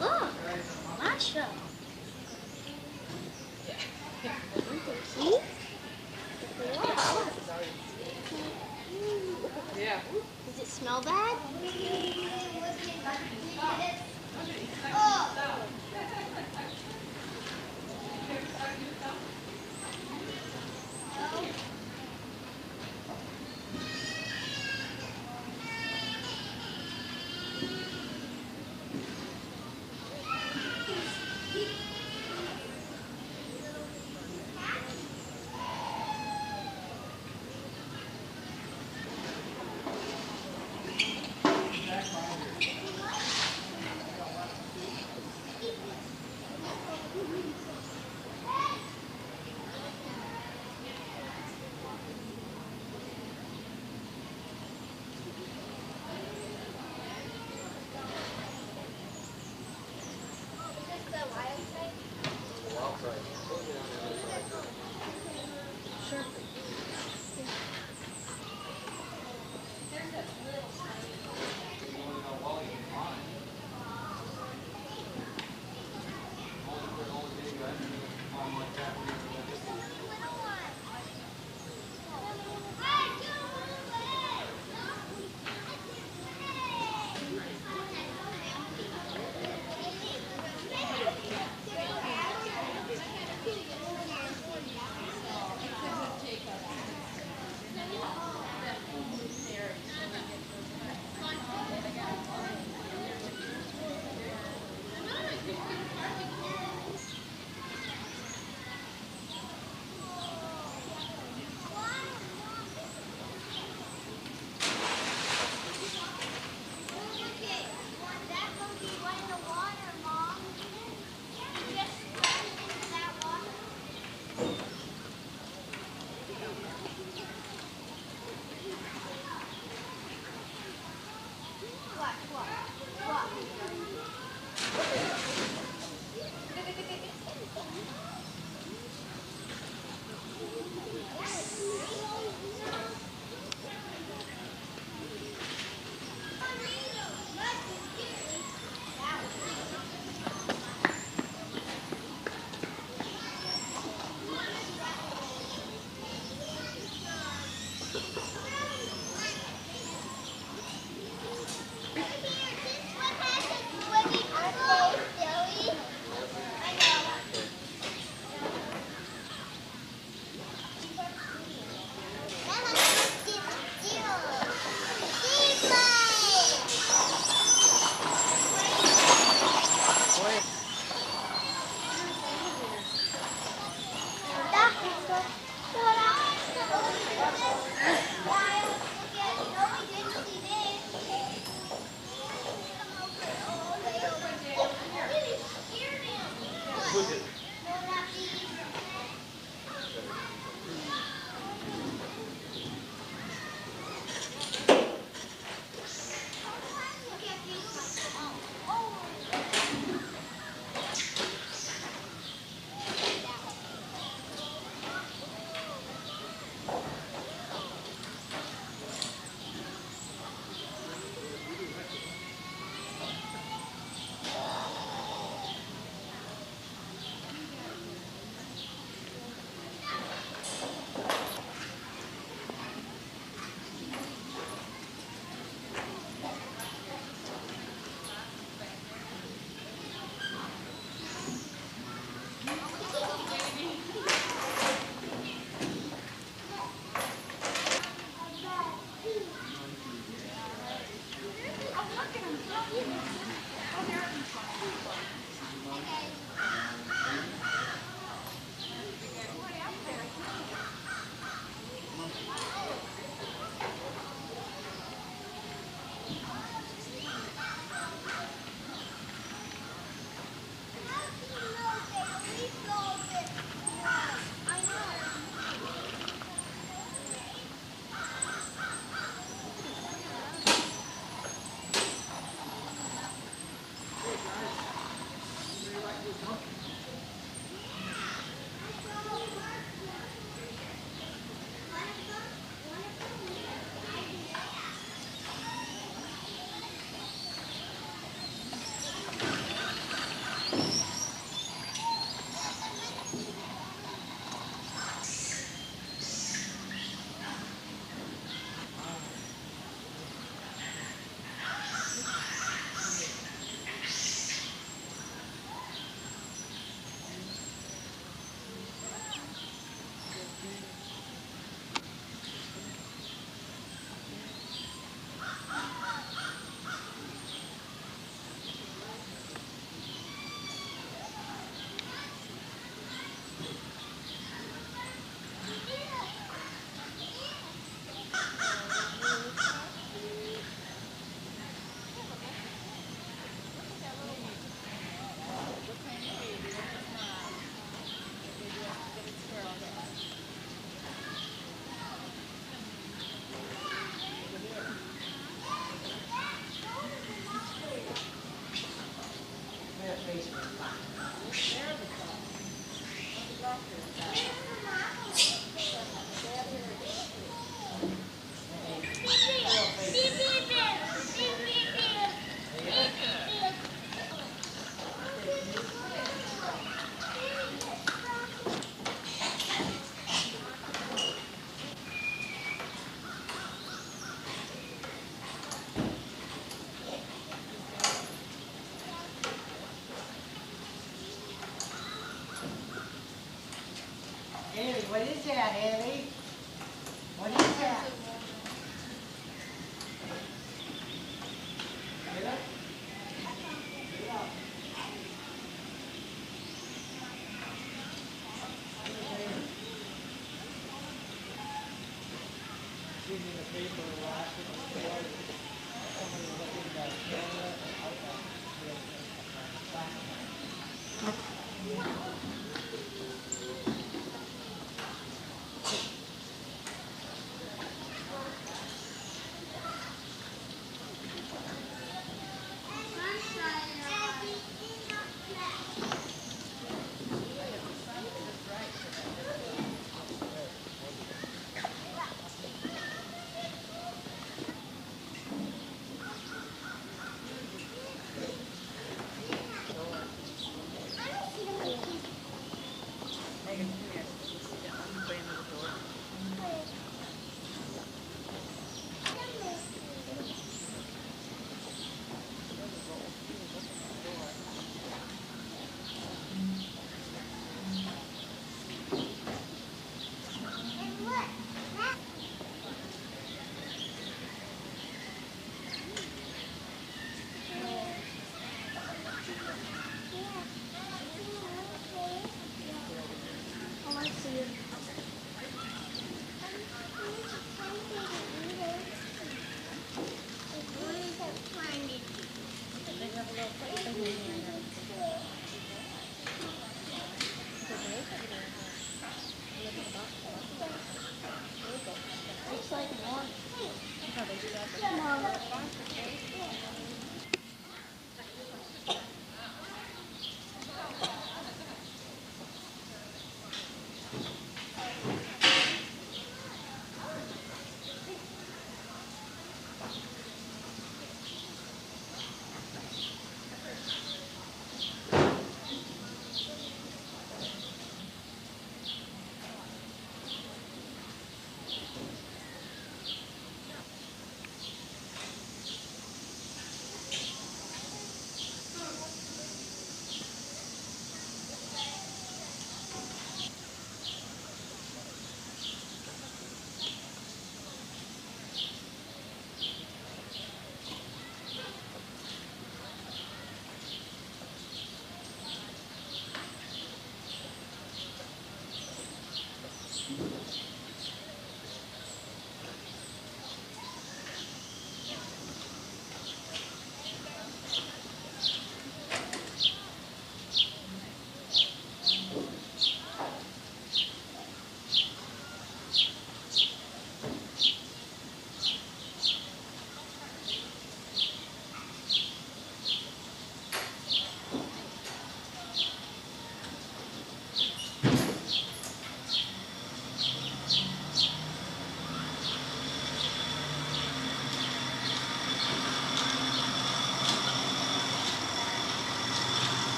Look, Masha. Ellie, what is that, Ellie? What is that?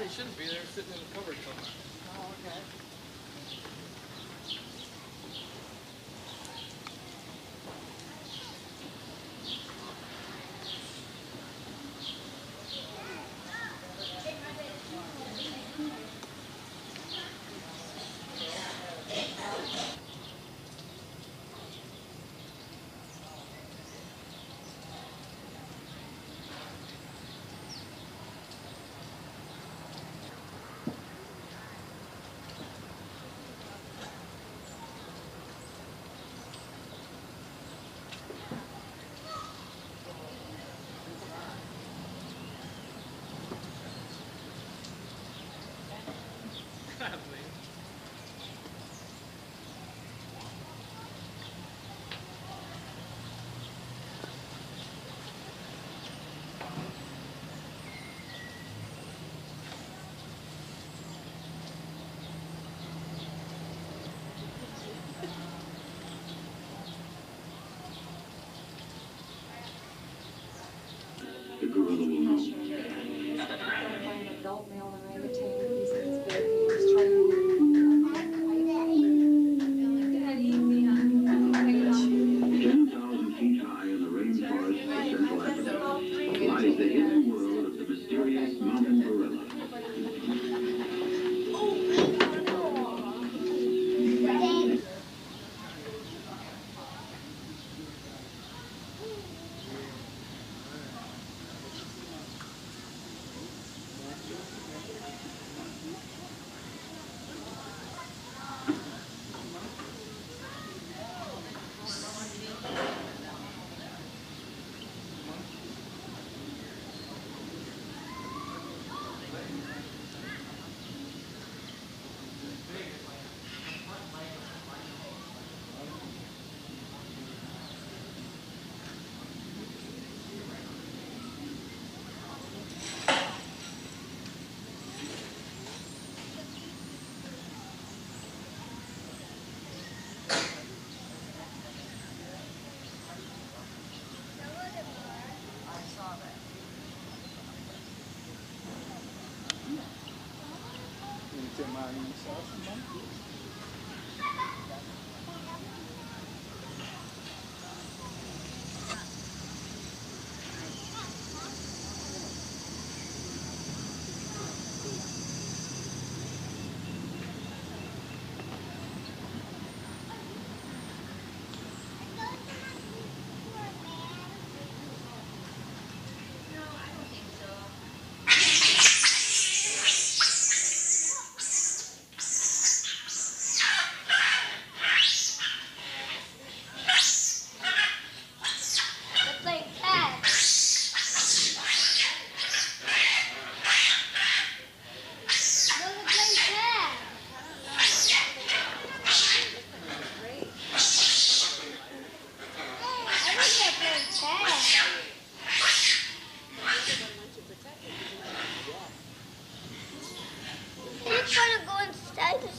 He shouldn't be there, sitting in the cupboard somewhere. Oh, okay.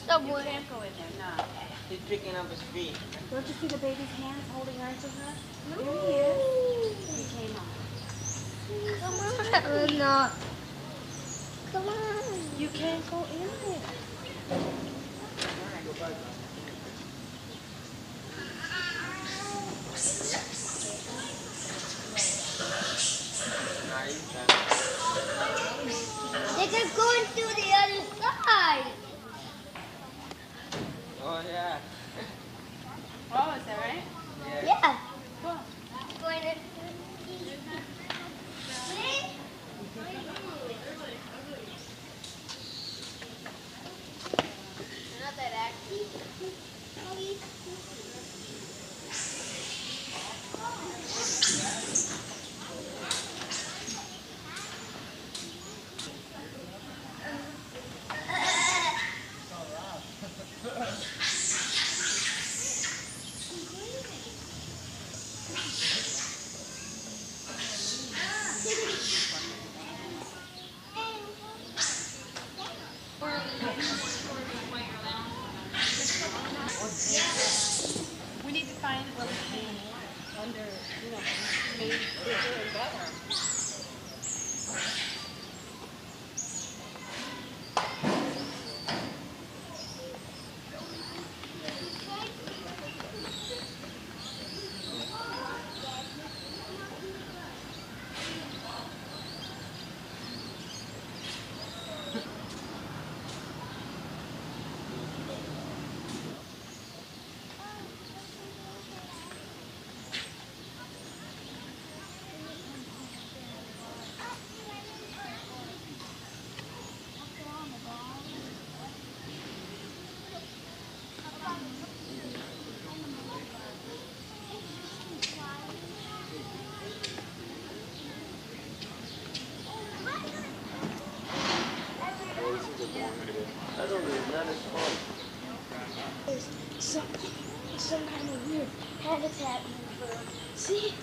Somewhere. You can't go in there, no. He's picking up his feet. Don't you see the baby's hands holding on to her? There he is. He came on. Come on. No. Come on. You can't go in there. They could go into the other side. Oh, yeah. Oh, is that right? Yeah. Cool. Going in. Not that active. We need to find what's under, made bigger and better. Some kind of weird habitat. See?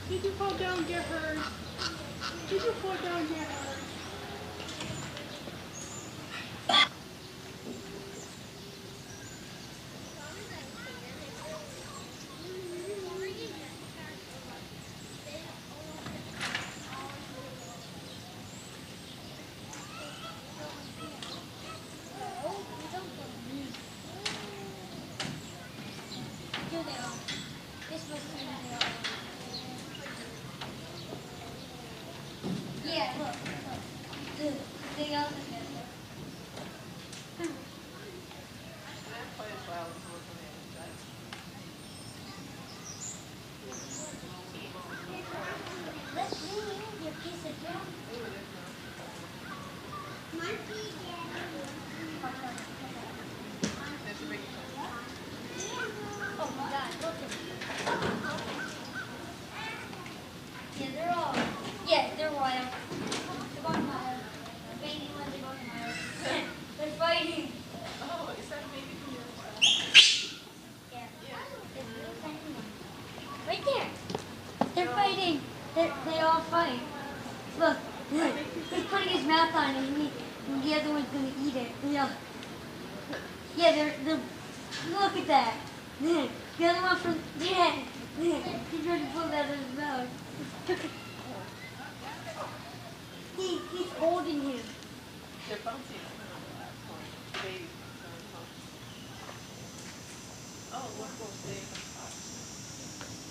Did you fall down, get hurt? Did you fall down, get hurt? Yeah, look. They all together. Let's bring in your piece of gum. Monkey, oh my God, look at them. Yeah, they're all, yeah, they're wild. They're going wild. The baby ones are going wild. They're fighting. Oh, is that a baby from your Yeah. There's a little tiny one. Right there. They're fighting. They all fight. Look, he's putting his mouth on it and the other one's going to eat it. Yeah. Yeah, they're, look at that. The other one from, yeah. He's trying to pull that out of his mouth. He's holding him. They're bouncy. Baby. Oh, look,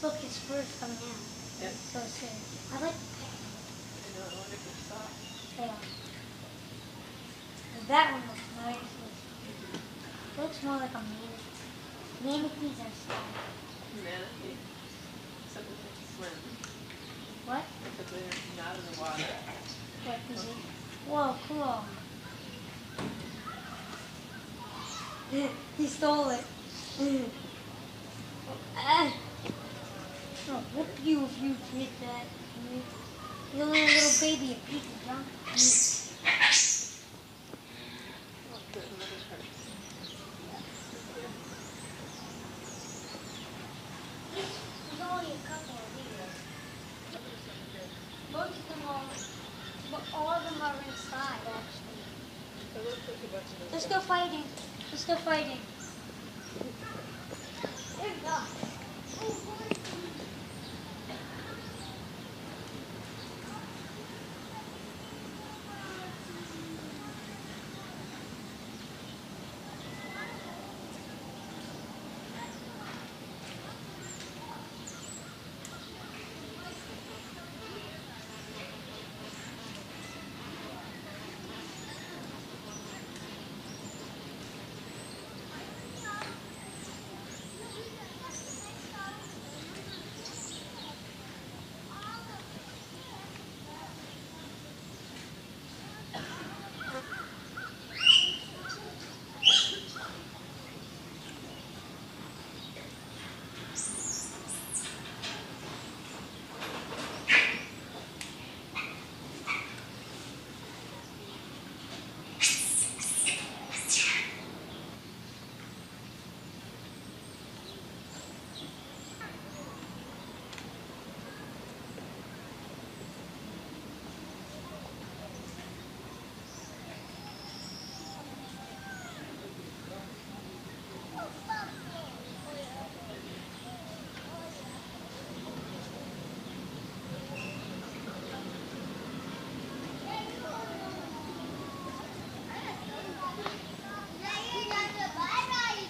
Look, his fur's coming out. Yeah. So sick. I like the pet. I know, I wonder if it's soft. Tail. That one looks nice. It looks more like a manatee. Manatees are soft. Manatee. Except that they swim. What? Except they're not in the water. What is it? Whoa, cool. He stole it. I'll whoop you if you get that. You're a little baby, a piece of junk. Oh, good, look at her. There's only a couple of these. Most of them are, but all of them are inside, actually. It looks like a bunch of They're still fighting. They're still fighting. They're not.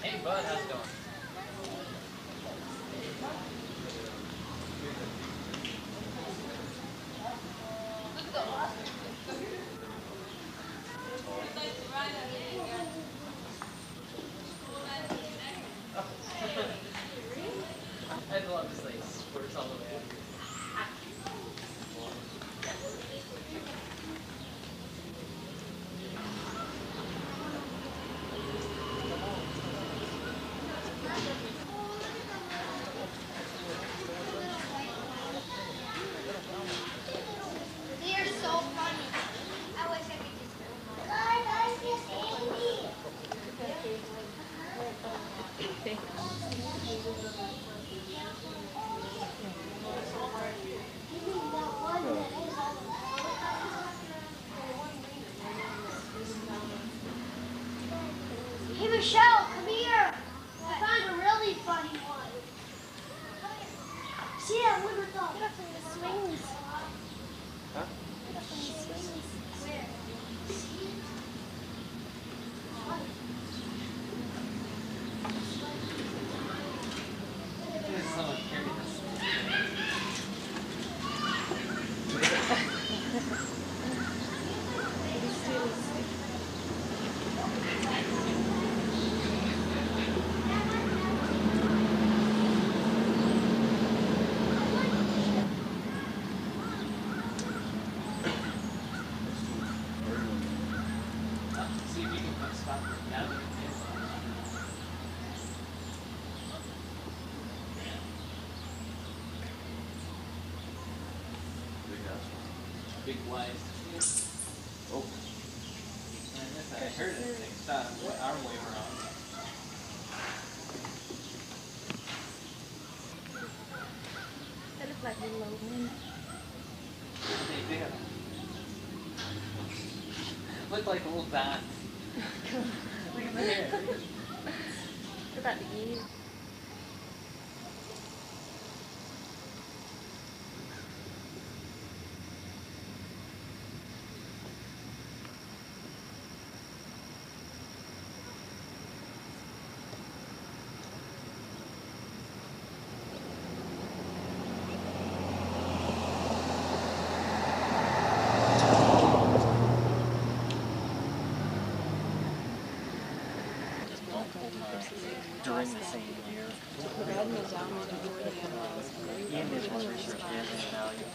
Hey, bud, how's it going? I had to love this like squirts all the way up here. They are so funny. I wish I could just film them. God, I miss Andy. Okay. Michelle, come here. I found a really funny one. See that wood dog? Get up from the swings. Huh? Get up from the swings. Where? Someone carried this. See if you can put stop it down. Big wise. Oh. I heard it. Thing stop. Arm wave around. That looks like little Logan. They did. Looked like a little dot. Look at the hair. What about the ears? During the same year. Ian did his research in value.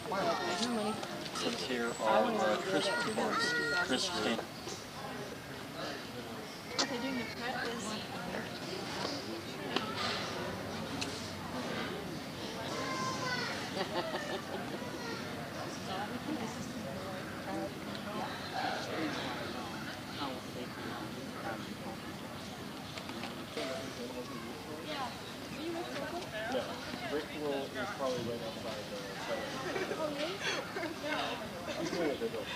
Since here are Chris reports. Chris Stan. They're doing the practice. No, Rick is probably right outside the center. He's doing a big old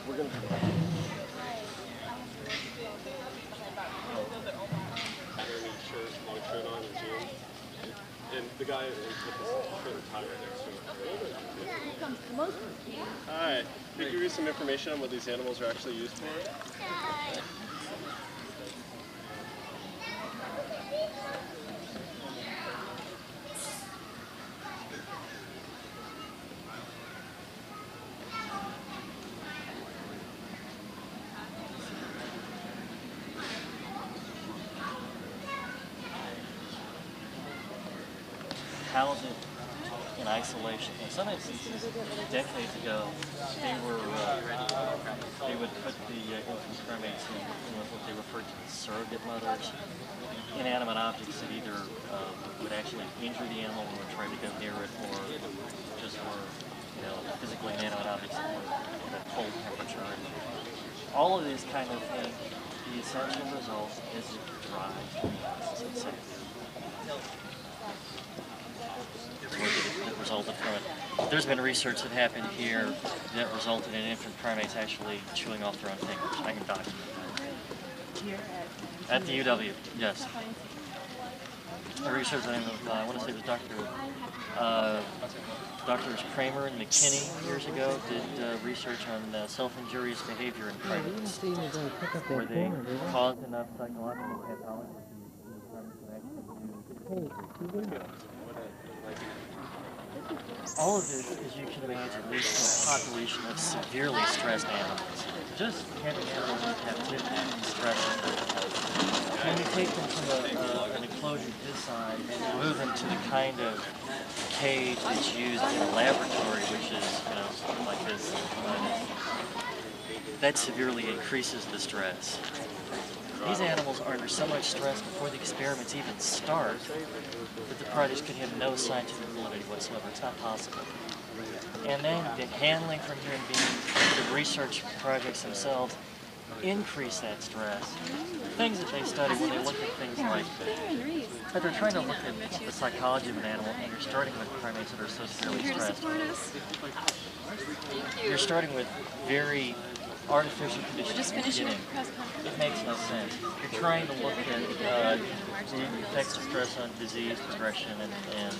We're going to be back. Shirt, long shirt on, and jeans. And the guy put this shirt and tie right next to him. Hi. Can I give you some information on what these animals are actually used for? Housed in isolation. In some instances, decades ago, they would put the infant primates in what they referred to as surrogate mothers, inanimate objects that either would actually injure the animal when we're trying to go near it, or just were, physically inanimate objects that were at a cold temperature. And all of these kind of things, the essential result is it dries and safe. That resulted from it. There's been research that happened here that resulted in infant primates actually chewing off their own fingers. I can document that. At the UW, yes. The research, I want to say it was Drs. Kramer and McKinney years ago did research on self-injurious behavior in primates, where they caused enough psychological pathology all of this, as you can imagine, leads to a population of severely stressed animals. Just having animals in captivity is stressful. When you take them from an enclosure this size and move them to the kind of cage that's used in a laboratory, which is, like this, that severely increases the stress. These animals are under so much stress before the experiments even start that the projects could have no scientific validity whatsoever. It's not possible. And then the handling from human beings, the research projects themselves increase that stress. Things that they study when they look at things like but they're trying to look at the psychology of an animal, and you're starting with primates that are so severely stressed. You're starting with very artificial conditions. We're just finishing beginning. the press conference. It makes no sense. You're trying to look at the effects of stress on disease progression and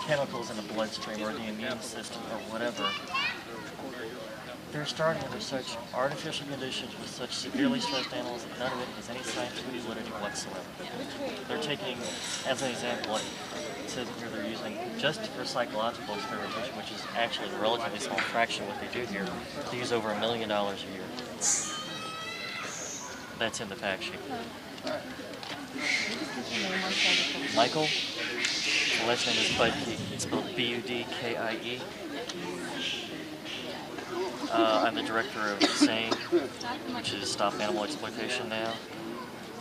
chemicals in the bloodstream or the immune system or whatever. They're starting under such artificial conditions with such severely stressed animals that none of it has any scientific literature whatsoever. They're taking, as an example, like it says here, they're using just for psychological experimentation, which is actually a relatively small fraction of what they do here. They use over $1 million a year. That's in the fact sheet. Michael. The last name is Budkie. It's spelled B-U-D-K-I-E. I'm the director of SANE, which is Stop Animal Exploitation now.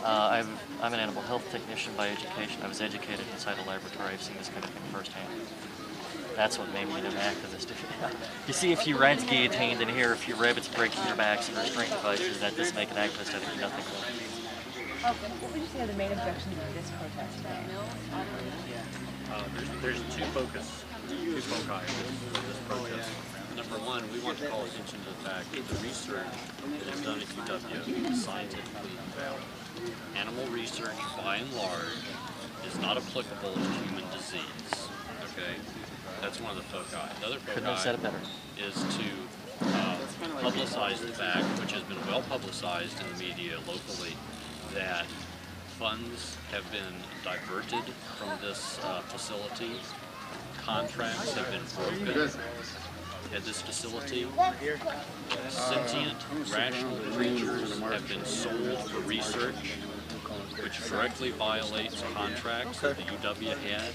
I'm an animal health technician by education. I was educated inside a laboratory. I've seen this kind of thing firsthand. That's what made me an activist. You see a few rats guillotined in here, a few rabbits breaking their backs and restraint devices. That doesn't make an activist. I think nothing will. What would you say are the main objections to this protest today? There's two foci of this protest. Number one, we want to call attention to the fact that the research that is done at UW is scientifically invalid. Animal research, by and large, is not applicable to human disease. Okay, that's one of the foci. The other Couldn't have said it better. is to publicize the fact, which has been well publicized in the media locally, that funds have been diverted from this facility. Contracts have been broken at this facility. Sentient, rational creatures have been sold for research, which directly violates contracts that the UW had.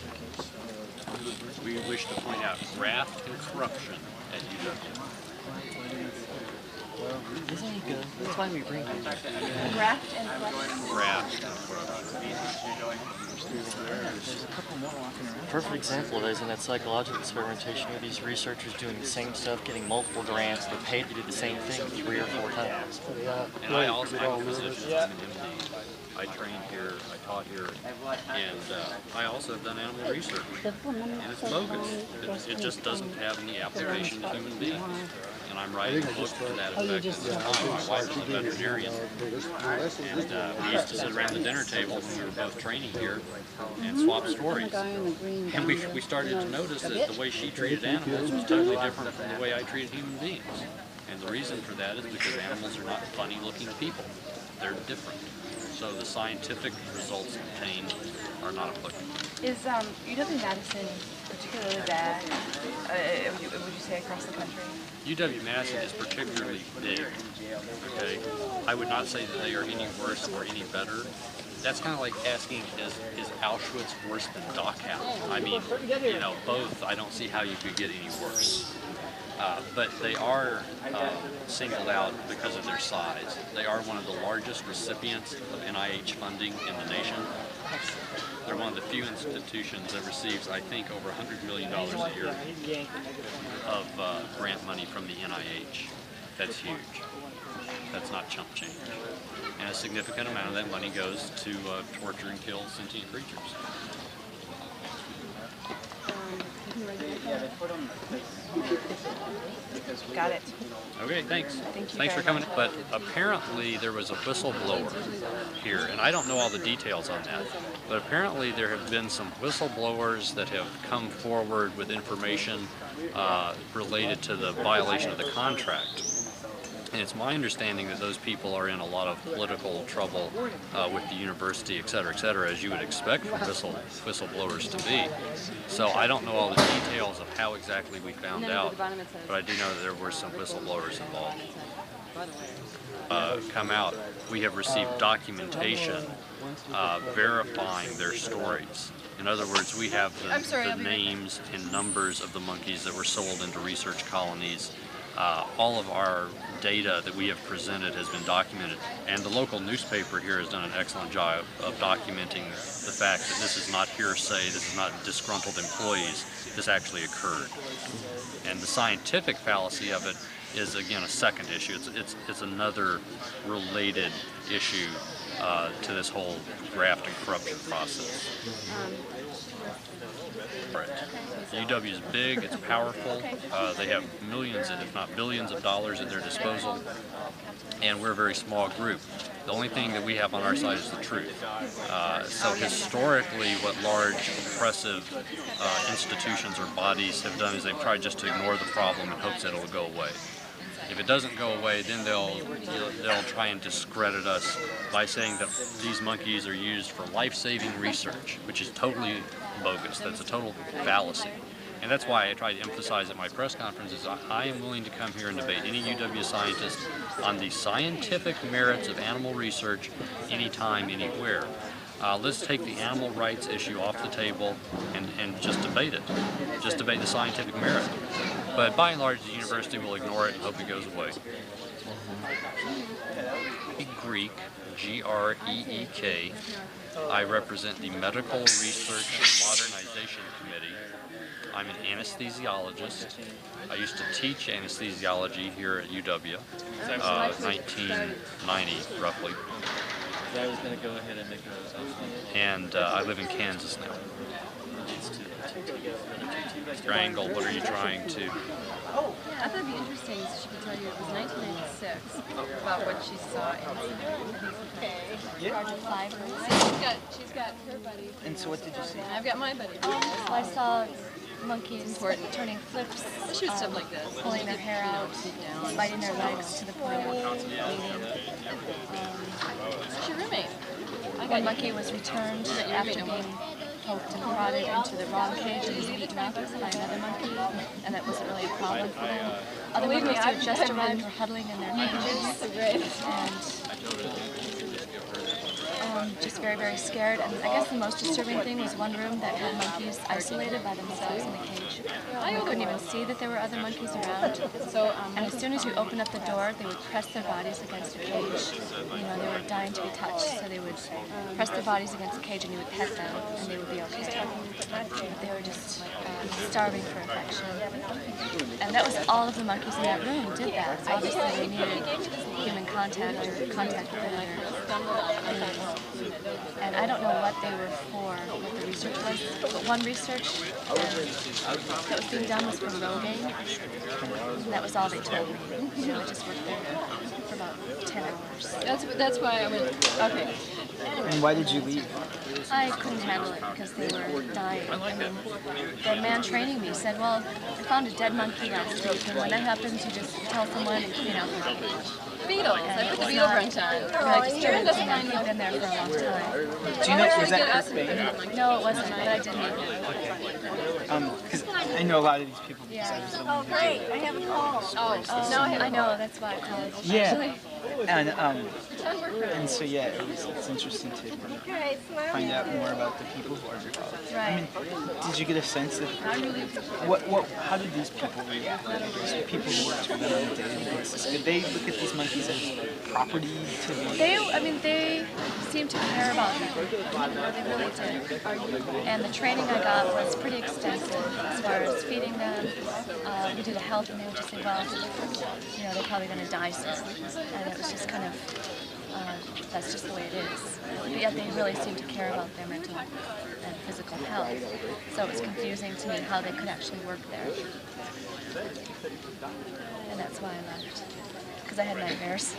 We wish to point out graft and corruption at UW. Isn't he good? That's why we bring him. Graft and corruption. Graft and corruption. Perfect example of that is in that psychological experimentation of these researchers doing the same stuff, getting multiple grants, they're paid to do the same thing 3 or 4 times. And I also have a position as an MD. I trained here, I taught here, and I also have done animal research. And it's bogus. It just doesn't have any application to human beings. And I'm writing a book to that effect at this time. My wife is a veterinarian. And we used to sit around the dinner table when we were both training here and swap stories. And we started to notice that the way she treated animals was totally different from the way I treated human beings. And the reason for that is because animals are not funny-looking people. They're different. So the scientific results obtained are not applicable. Is UW-Madison particularly bad, would you say, across the country? UW-Madison is particularly big, okay? I would not say that they are any worse or any better. That's kind of like asking, is Auschwitz worse than Dachau? I mean, you know, both, I don't see how you could get any worse. But they are singled out because of their size. They are one of the largest recipients of NIH funding in the nation. They're one of the few institutions that receives, I think, over $100 million a year of grant money from the NIH. That's huge. That's not chump change. And a significant amount of that money goes to torture and kill sentient creatures. Got it. Okay, thanks. Thank you Thanks for very coming. But apparently there was a whistleblower here, and I don't know all the details on that. But apparently there have been some whistleblowers that have come forward with information related to the violation of the contract. And it's my understanding that those people are in a lot of political trouble with the university, et cetera, as you would expect from whistleblowers to be. So I don't know all the details of how exactly we found out, but I do know that there were some whistleblowers involved. Come out. We have received documentation verifying their stories. In other words, we have the names and numbers of the monkeys that were sold into research colonies. All of our data that we have presented has been documented, and the local newspaper here has done an excellent job of documenting the fact that this is not hearsay, this is not disgruntled employees, this actually occurred. And the scientific fallacy of it is, again, a second issue. It's another related issue to this whole graft and corruption process. Right. UW is big, it's powerful, they have millions, if not billions of dollars at their disposal, and we're a very small group. The only thing that we have on our side is the truth. So historically, what large oppressive institutions or bodies have done is they've tried just to ignore the problem in hopes that it will go away. If it doesn't go away, then they'll try and discredit us by saying that these monkeys are used for life-saving research, which is totally bogus. That's a total fallacy. And that's why I try to emphasize at my press conferences, I am willing to come here and debate any UW scientist on the scientific merits of animal research anytime, anywhere. Let's take the animal rights issue off the table and just debate it. Just debate the scientific merit. But by and large, the university will ignore it and hope it goes away. Greek, G-R-E-E-K. I represent the Medical Research and Modernization Committee. I'm an anesthesiologist. I used to teach anesthesiology here at UW, 1990 roughly. I was going to go ahead and make a And I live in Kansas now. Strangle, what are you trying to? I thought it'd be interesting so she could tell you it was 1996 about what she saw in She's got her buddy. And so what did you see? I've got my buddy. I saw monkeys turning flips, Shoot stuff like this. pulling their hair out, biting their legs to the point of bleeding. What's your roommate? One monkey was returned after being poked and prodded into the wrong cage and was eaten up by another monkey, and that wasn't really a problem for them. Other monkeys who had just arrived were huddling in their cages and just very, very scared. And I guess the most disturbing thing was one room that had monkeys isolated by themselves in a cage. You couldn't even see that there were other monkeys around. And as soon as you opened up the door, they would press their bodies against the cage. You know, they were dying to be touched, so they would press their bodies against the cage and you would pet them and they would be okay. But they were just starving for affection. And that was all of the monkeys in that room did that. So obviously they needed human contact or contact with another. And I don't know what they were for, what the research was, but one research that was being done was for Rogaine, and that was all they told me. So I just worked there for about 10 hours. That's why I went, okay. And why did you leave? I couldn't handle it because they were dying. I mean, the man training me said, well, I found a dead monkey last week, and when that happens, you just tell someone and clean out the cage. Beetles. I put the beetle brunch on. Karen doesn't mind. I've been there for a long time. Do you know, was that Kurt Bain? No, it wasn't, but I did meet him. Because I know a lot of these people. Yeah. Oh, great. I have a call. No, I know, that's why I called. Yeah. And so yeah, it's interesting to find out more about the people who are involved. Right. I mean, did you get a sense of how did these people react? These people who worked with them on a daily basis, did they look at these monkeys as property to be? They seemed to care about them. They really did. And the training I got was pretty extensive as far as feeding them. We did a health, and they would just say, well, you know, they're probably going to die soon. And it was just kind of, that's just the way it is. But yet they really seemed to care about their mental and physical health. So it was confusing to me how they could actually work there. And that's why I left, because I had nightmares.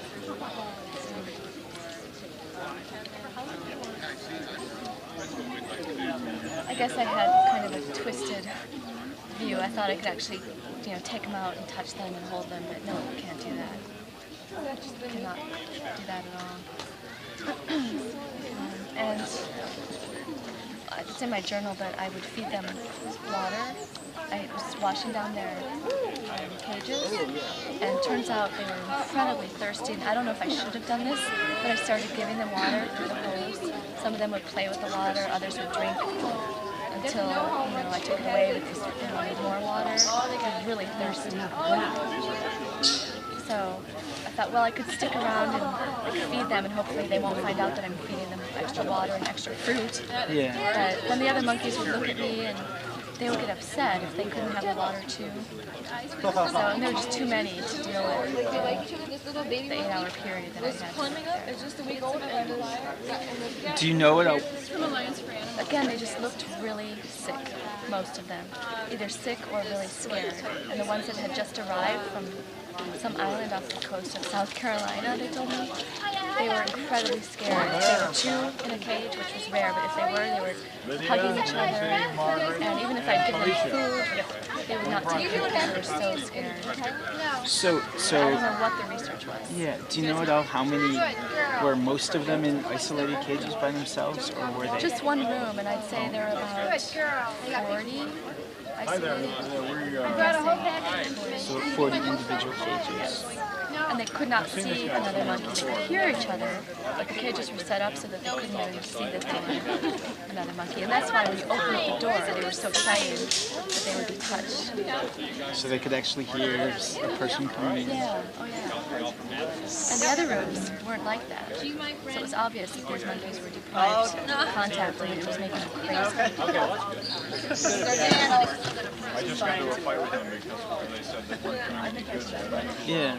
I guess I had kind of a twisted view. I thought I could actually, you know, take them out and touch them and hold them, but no, you can't do that. You cannot do that at all. And it's in my journal, but I would feed them water. I was washing down their cages, and it turns out they were incredibly thirsty. And I don't know if I should have done this, but I started giving them water through the hose. Some of them would play with the water, others would drink until, you know, I took it away, but they wanted more water. They were really thirsty. So I thought, well, I could stick around and feed them, and hopefully they won't find out that I'm feeding them extra water and extra fruit. Yeah. But then the other monkeys would look at me and they would get upset if they couldn't have the water too. So, and there were just too many to deal with the 8-hour period that I had. Do you know what else? Again, they just looked really sick, most of them. Either sick or really scared. And the ones that had just arrived from some island off the coast of South Carolina, they told me, they were incredibly scared. There were 2 in a cage, which was rare, but if they were hugging each other. And even if I'd given them food, they would not take it because they were so scared. So I don't know what the research was. yeah. Do you know at all how many were most of them in isolated cages by themselves, or were they? Just one room, and I'd say there were about 40 isolated. So 40 individual cages. And they could not see another monkey. They could hear each other, but the cages were set up so that they couldn't even see that they were another monkey. And that's why when you open up the door, they were so excited that they would be touched. So they could actually hear a person coming in. Yeah, oh yeah. And the other rooms weren't like that. So it was obvious that these monkeys were deprived of contact and it was making them crazy. I just got into a fight with them because they said they weren't going to be good. Yeah.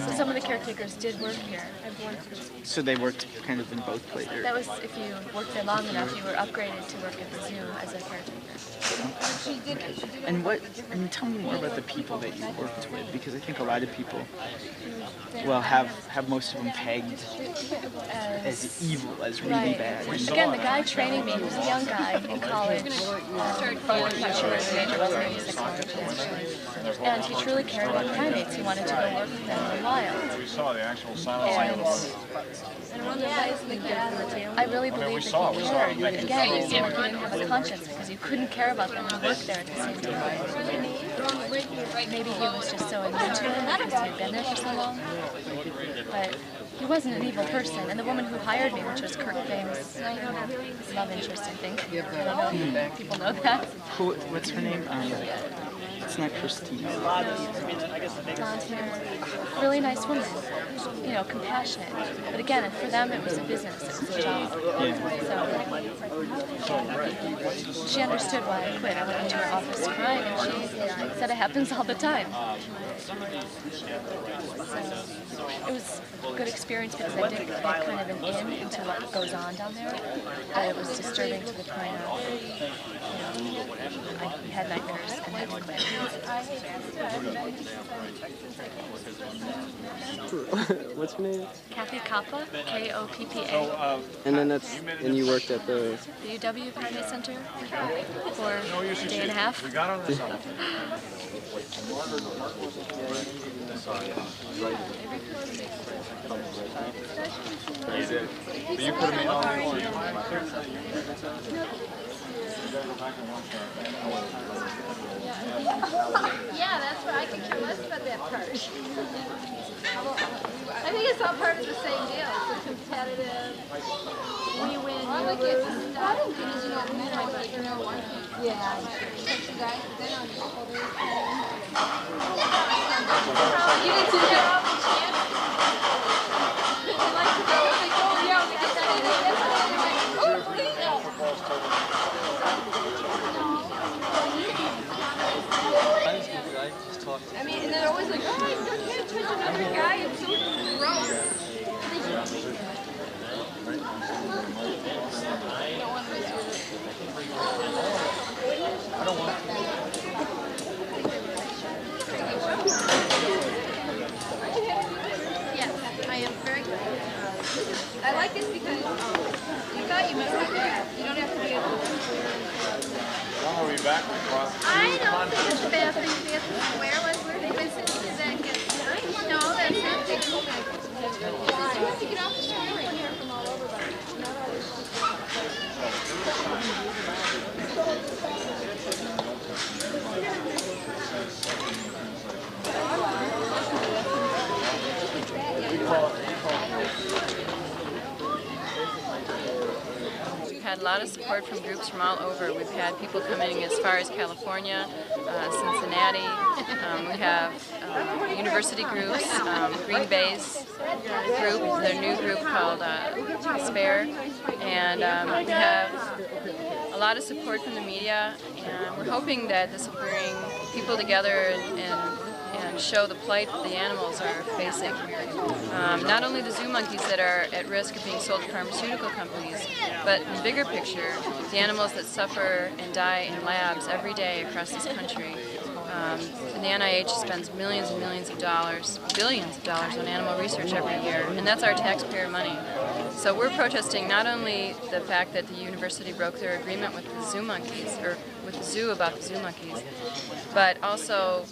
So some of the caretakers did work here. So they worked kind of in both places. That was if you worked there long enough, you were upgraded to work at the zoo as a caretaker. And tell me more about the people that you worked with, because I think a lot of people, well, have most of them pegged as evil, as really bad. Again, the guy training me, he was a young guy in college. I'm not sure his age was, maybe 6 months. And he truly cared about primates. He wanted to go work with them in the wild. We saw the actual silence. I really believe that he cared, but again, it seemed like he didn't have a conscience because you couldn't care about them and work there at the same time. Maybe he was just so immune to them because he had been there for so long. But he wasn't an evil person, and the woman who hired me, which was Kirk Fame's love interest, I think. I don't know if people know that. What's her name? It's not Christina. Blonde hair, really nice woman. You know, compassionate. But again, for them, it was a business. It was a job. So she understood why I quit. I went into her office crying, and she said it happens all the time. So it was a good experience because I did get kind of an in into what goes on down there. But it was disturbing to the point of, I had nightmares and had to quit. What's your name? Kathy Kappa, K-O-P-P-A. And then you worked at the UW Primate Center for a day and a half. We got on this. You did. But you put them in all the Yeah, that's what I could care less about that part. I think it's all part of the same deal. It's competitive. We win, you lose. Yeah. You didn't see that? They like to go, yeah, we get that in there. Oh, please. I mean, and they're always like, oh, you can't touch another guy. It's so gross. I don't want Yes, I am very good. I like this because you thought you must have that. You don't have to be able to. When are we back? I don't think it's a bad thing to be able to swear when we're visiting that gets nice. No, that's it. They told me I have to get off the street right here from all over. We've had a lot of support from groups from all over. We've had people coming as far as California, Cincinnati. We have university groups, Green Bay's group, their new group called Spare, and we have a lot of support from the media, and we're hoping that this will bring people together and show the plight that the animals are facing. Not only the zoo monkeys that are at risk of being sold to pharmaceutical companies, but in the bigger picture, the animals that suffer and die in labs every day across this country. And the NIH spends millions and millions of dollars, billions of dollars on animal research every year, and that's our taxpayer money. So we're protesting not only the fact that the university broke their agreement with the zoo monkeys, or with the zoo about the zoo monkeys, but also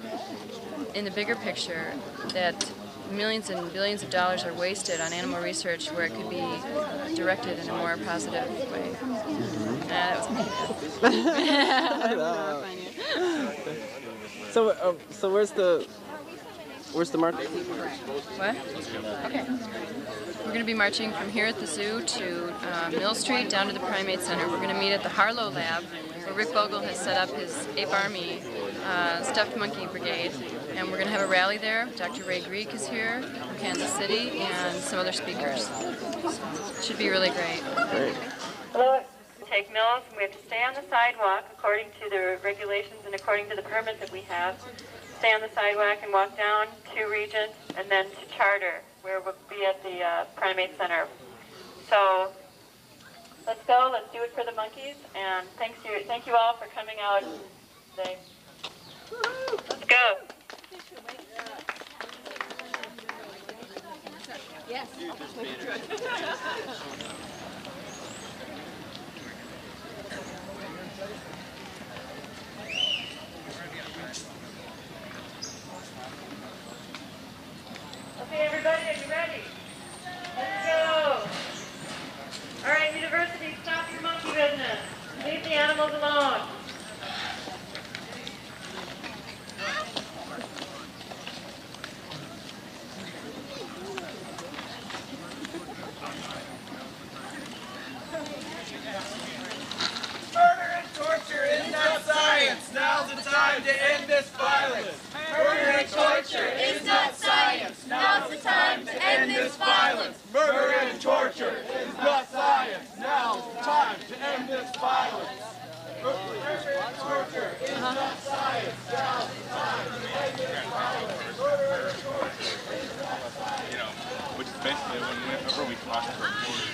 in the bigger picture that millions and billions of dollars are wasted on animal research where it could be directed in a more positive way. That was So where's the march? What? Okay. We're going to be marching from here at the zoo to Mill Street down to the Primate Center. We're going to meet at the Harlow Lab, where Rick Bogle has set up his Ape Army Stuffed Monkey Brigade. And we're going to have a rally there. Dr. Ray Greek is here from Kansas City and some other speakers. So it should be really great. Take Mills, and we have to stay on the sidewalk according to the regulations and according to the permit that we have. Stay on the sidewalk and walk down to Regent and then to Charter, where we'll be at the Primate Center. So let's go, let's do it for the monkeys, and thank you all for coming out today. Let's go. Yes. Okay, everybody, are you ready? Let's go. All right, university, stop your monkey business. Leave the animals alone. Murder and torture is not science. Now's the time to end this violence. Murder and torture is not science. Now's the time to end this violence. Murder and torture is not science. Now's the time to end this violence. Murder and torture is not science. Now's the time to end this violence. Murder and torture is not science. You know, which is basically whenever we cross the border.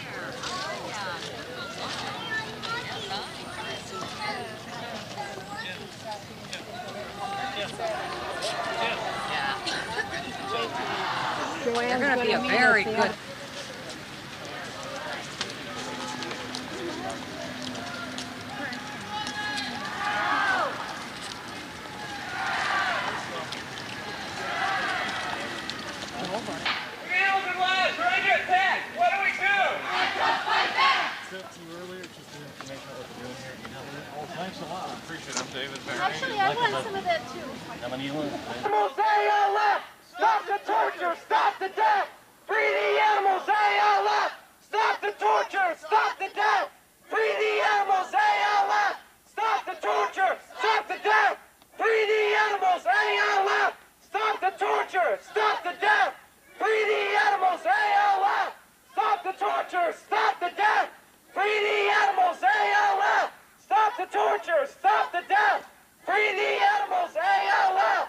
They're going to be a very good. Thanks a lot. I appreciate it. I'm David Barry. Actually, I want some of that too. Animals ALF! Stop the torture! Stop the death! Free the animals ALF! Stop the torture! Stop the death! Free the animals ALF! Stop the torture! Stop the death! Free the animals ALF! Stop the torture! Stop the death! Free the animals ALF! Stop the torture! Stop the death! Free the animals ALF! Stop the torture! Stop the death! Free the animals ALF!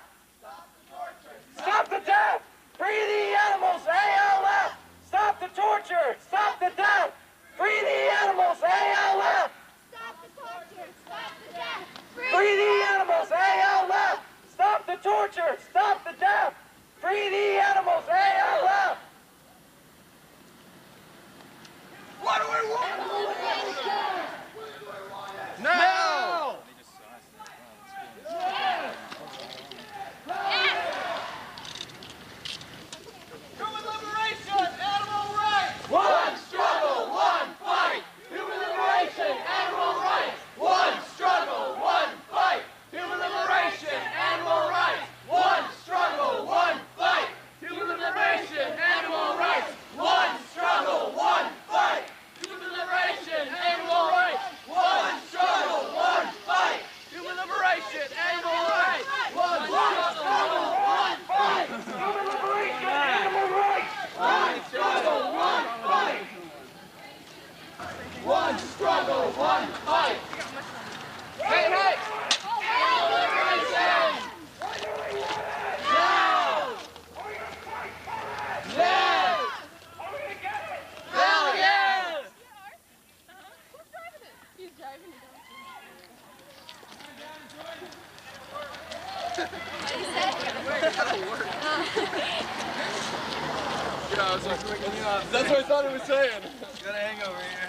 Stop the death! Free the animals ALF! Stop the torture! Stop the death! Free the animals ALF! Stop the torture! Stop the death! Free the animals ALF! Stop the torture! Stop the death! Free the animals ALF! What do we want? Now! Human liberation, animal rights! One struggle, one fight! One struggle, one fight. Hey, hey! Animal liberation! Now! Yes! Hell yeah! He's driving it. That's what I thought it was saying. Got a hangover here.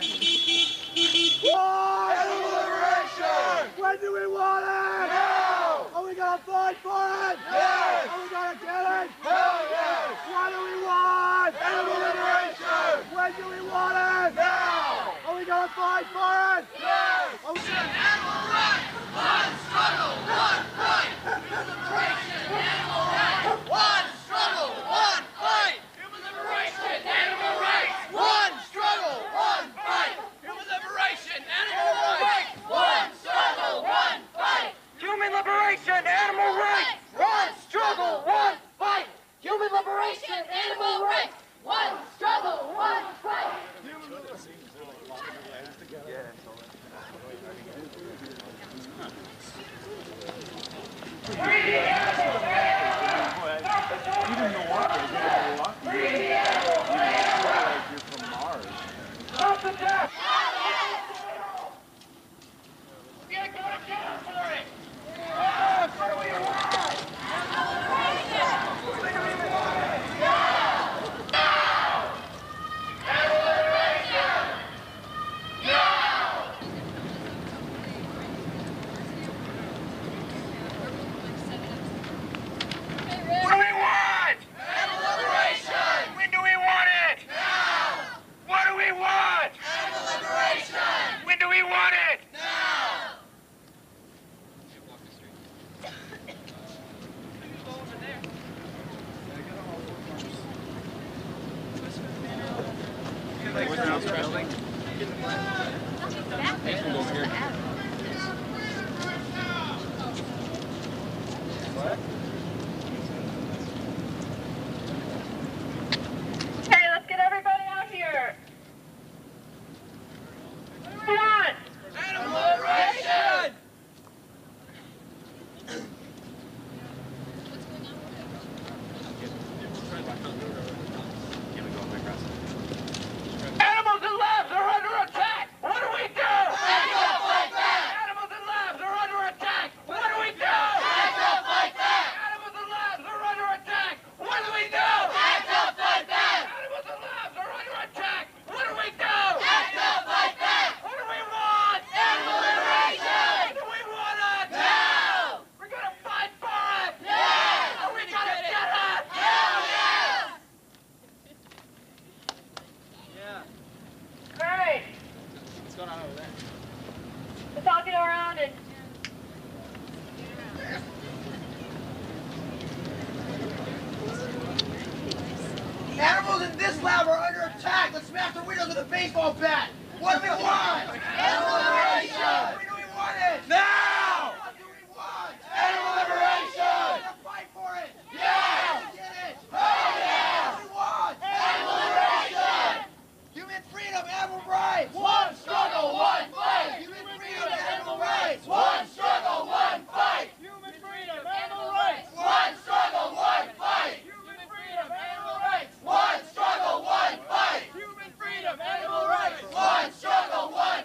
Animal liberation! When do we want it? Now! Are we gonna fight for it? Yes! Are we gonna get it? Hell yes! What do we want? Animal liberation! When do we want it? Now! Are we gonna fight for it? Yes! Animal rights! One struggle, one fight! Human liberation! Animal rights! One struggle, one fight! Human liberation! Animal rights! One struggle, one fight! Human liberation! Animal rights! One struggle, one fight! Human liberation! Animal rights! One struggle, one fight! Human liberation! Animal rights! One struggle, one fight! Free the animal man! Even Milwaukee, Free the animal man! you're from Mars. Stop the death! Get going down for it! Yes! What do we want? What do we want? Now! Now! Animal liberation! Now! What do we want? Animal liberation! When do we want it? Now! What do we want? Animal liberation! When do we want it? Now! Okay, let's get everybody out here. What do we want? Animal liberation! Animals and labs are under attack! What do we do? Act up like that! Animals and labs are under attack! What do we do? Act up like that! Animals and labs are under attack! What do we do? Act up like that! Animals and labs are under attack! What do we do? Act up like that! What do we want? Animal liberation! When do we want it? Now! We're gonna fight for it! Yes! Are we gonna get it? Hell yes! Great. What's going on over there? Let's all get around and Animals in this lab are under attack! Let's smash the windows with a baseball bat! What do we want? Animal liberation! When do we want it? Now! What do we want? Animal liberation! We're gonna fight for it! Yeah! Get it! Oh yeah! What do we want? Animal liberation! Human freedom, animal rights! One struggle, one fight! Human freedom, animal rights! One struggle, one fight! Human freedom, animal rights! One struggle, one fight! Human freedom, animal rights! One struggle, one fight! Human freedom, animal rights! One struggle, one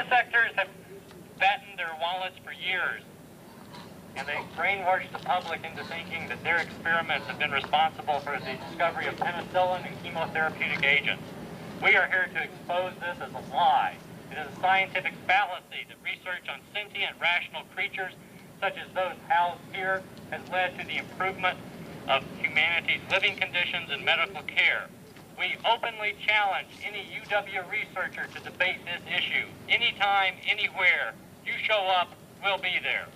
Vivisectors have fattened their wallets for years, and they brainwashed the public into thinking that their experiments have been responsible for the discovery of penicillin and chemotherapeutic agents. We are here to expose this as a lie. It is a scientific fallacy that research on sentient, rational creatures, such as those housed here, has led to the improvement of humanity's living conditions and medical care. We openly challenge any UW researcher to debate this issue. Anytime, anywhere, you show up, we'll be there.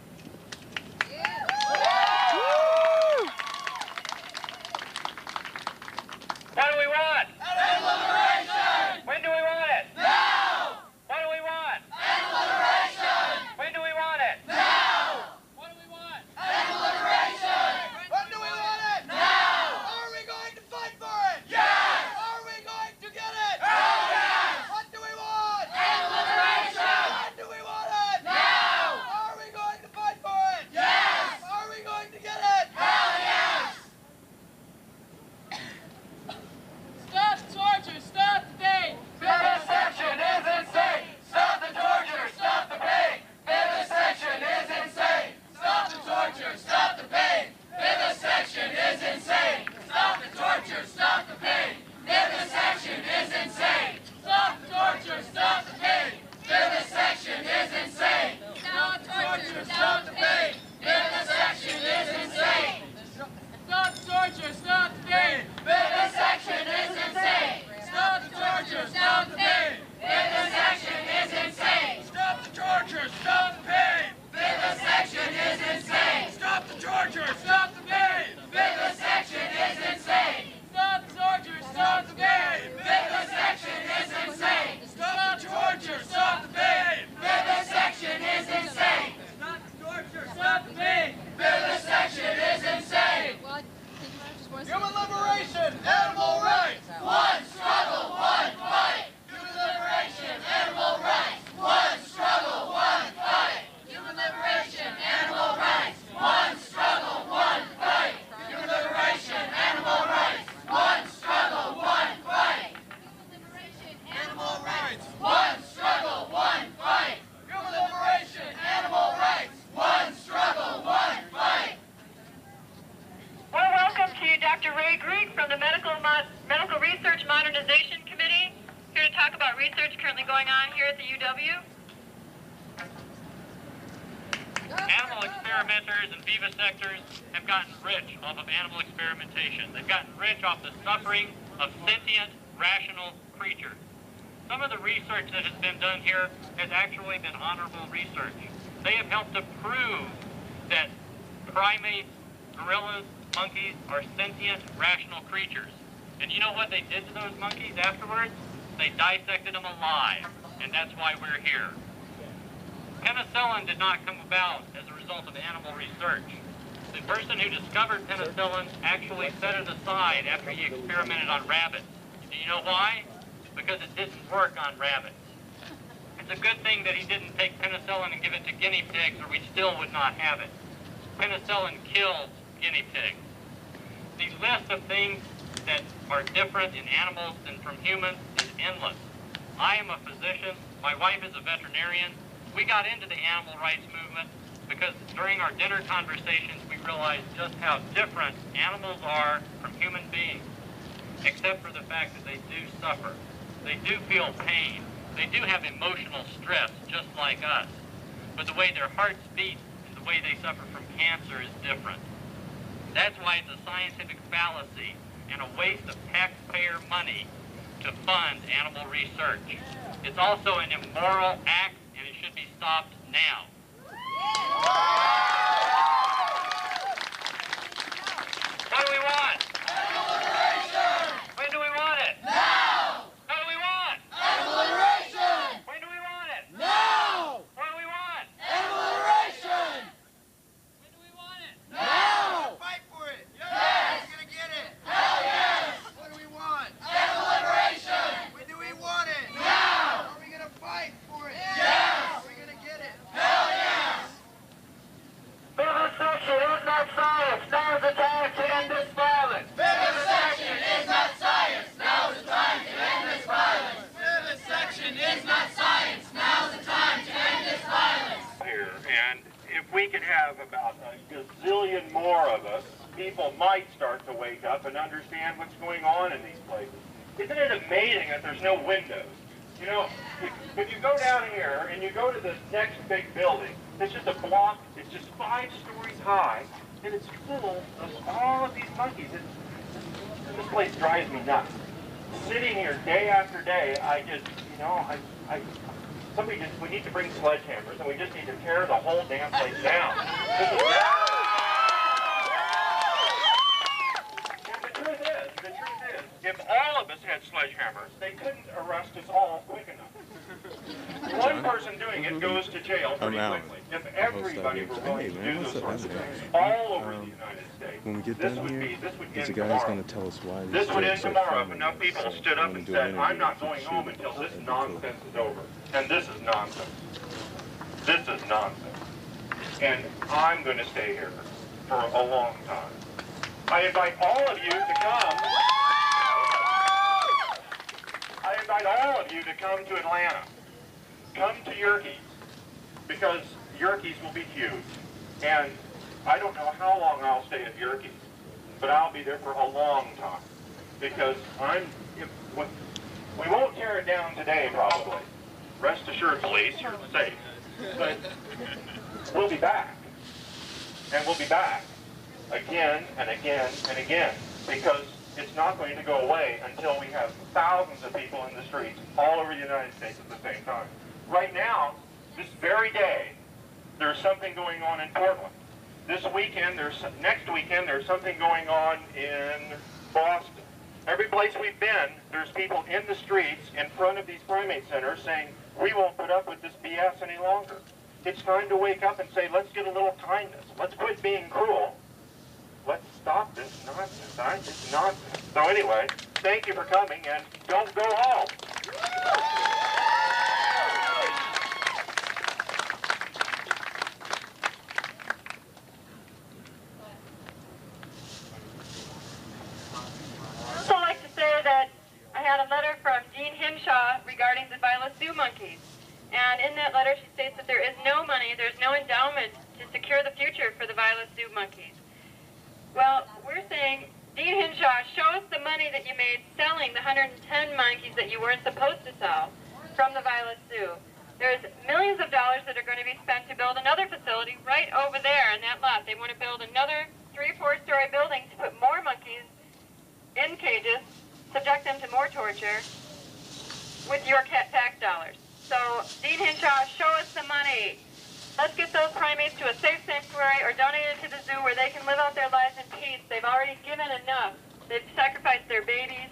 What do we want? Animal liberation! When do we want it? Now! What do we want? Animal liberation! When do we want it? Now! What do we want? Animal liberation! When do we want it? Now! Are we going to fight for it? Yes! Are we going to get it? Hell yes! What do we want? Animal liberation! When do we want it? Now! Are we going to fight for it? Yes! Are we going to get it? Hell yes! Stop the torture! Stop the pain! Vivisection is insane! Stop the torture! Stop the pain! Vivisection is insane! Stop the torture! Stop the pain! Vivisection is insane! Stop the torture! Stop the pain! Vivisection is insane! Stop the torture! Stop the pain! Vivisection is insane! Stop the torture! Stop the pain! Vivisection is insane! Stop the torture! Stop the pain! Vivisection is insane! Stop the torture! Stop the pain! Vivisection is insane! Stop the torture! Stop the pain! Vivisection is insane! Stop the torture! Stop the pain! Vivisection is insane! Stop the torture! Stop the pain! Vivisection is insane! Stop the torture! Stop the pain! Vivisection is insane! Stop the torture! Stop the pain! Vivisection is insane! Human liberation, animal rights, one struggle, one fight. Human liberation, animal rights, one struggle, one fight. Human liberation, animal rights, one struggle, one fight. Human liberation, animal rights, one struggle, one fight. Human liberation, animal rights, one struggle, one fight. Human liberation, animal rights, one struggle, one fight. Well, welcome to Dr. Ray Greig from the Medical Research Modernization Committee, here to talk about research currently going on here at the UW. Animal experimenters and vivisectors have gotten rich off of animal experimentation. They've gotten rich off the suffering of sentient, rational creatures. Some of the research that has been done here has actually been honorable research. They have helped to prove that primates, gorillas, monkeys are sentient, rational creatures. And you know what they did to those monkeys afterwards? They dissected them alive, and that's why we're here. Penicillin did not come about as a result of animal research. The person who discovered penicillin actually set it aside after he experimented on rabbits. Do you know why? Because it didn't work on rabbits. It's a good thing that he didn't take penicillin and give it to guinea pigs, or we still would not have it. Penicillin kills guinea pigs. The list of things that are different in animals than from humans is endless. I am a physician. My wife is a veterinarian. We got into the animal rights movement because during our dinner conversations we realized just how different animals are from human beings, except for the fact that they do suffer. They do feel pain. They do have emotional stress just like us. But the way their hearts beat and the way they suffer from cancer is different. That's why it's a scientific fallacy and a waste of taxpayer money to fund animal research. It's also an immoral act, and it should be stopped now. What do we want? Animal liberation! When do we want it? Now! What do we want? Animal liberation! When do we want it? Now! What do we want? Animal liberation! When do we want it? Now! Fight for it! Yes! We're gonna get it! Hell yes! What do we want? Animal liberation! When do we want it? Now! Are we gonna fight for it? Yes! Are we gonna get it? Hell yes! we could have about a gazillion more of us, people might start to wake up and understand what's going on in these places. Isn't it amazing that there's no windows? You know, if you go down here and you go to the next big building, it's just a block, it's just 5 stories high, and it's full of all of these monkeys. This place drives me nuts. Sitting here day after day, I just, you know, we need to bring sledgehammers, and we just need to tear the whole damn place down. The truth is, if all of us had sledgehammers, they couldn't arrest us all quick enough. One person doing it goes to jail pretty quickly. If everybody were willing to do those sorts of things all over the United States, when we get down here, this would there's a end guy who's tomorrow. going to tell us why This would end so tomorrow if funny. enough people stood up and said, I'm not going home until this nonsense is over. And this is nonsense. This is nonsense. And I'm going to stay here for a long time. I invite all of you to come. I invite all of you to come to Atlanta. Come to Yerkes, because Yerkes will be huge. And I don't know how long I'll stay at Yerkes, but I'll be there for a long time. Because we won't tear it down today, probably. Rest assured, police, you're safe. But we'll be back. And we'll be back again and again and again. Because it's not going to go away until we have thousands of people in the streets all over the United States at the same time. Right now, this very day, there's something going on in Portland. Next weekend, there's something going on in Boston. Every place we've been, there's people in the streets in front of these primate centers saying, we won't put up with this BS any longer. It's time to wake up and say, let's get a little kindness. Let's quit being cruel. Let's stop this nonsense. It's nonsense. So anyway, thank you for coming, and don't go home. I'd also like to say that I had a letter from Dean Hinshaw regarding the Viola Sioux monkeys. And in that letter she states that there is no money, there's no endowment to secure the future for the Viola Sioux monkeys. Well, we're saying, Dean Hinshaw, show us the money that you made selling the 110 monkeys that you weren't supposed to sell from the Viola Sioux. There's millions of dollars that are going to be spent to build another facility right over there in that lot. They want to build another 3- or 4-story building to put more monkeys in cages, subject them to more torture with your tax dollars. So, Dean Hinshaw, show us the money. Let's get those primates to a safe sanctuary or donate it to the zoo where they can live out their lives in peace. They've already given enough. They've sacrificed their babies.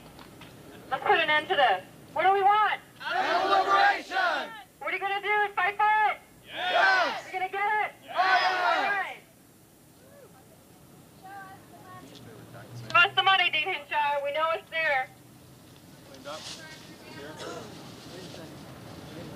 Let's put an end to this. What do we want? Animal liberation! What are you going to do? Fight for it? Yes! You're going to get it? Yes! All right. Show us the money, Dean Hinshaw. We know it's there.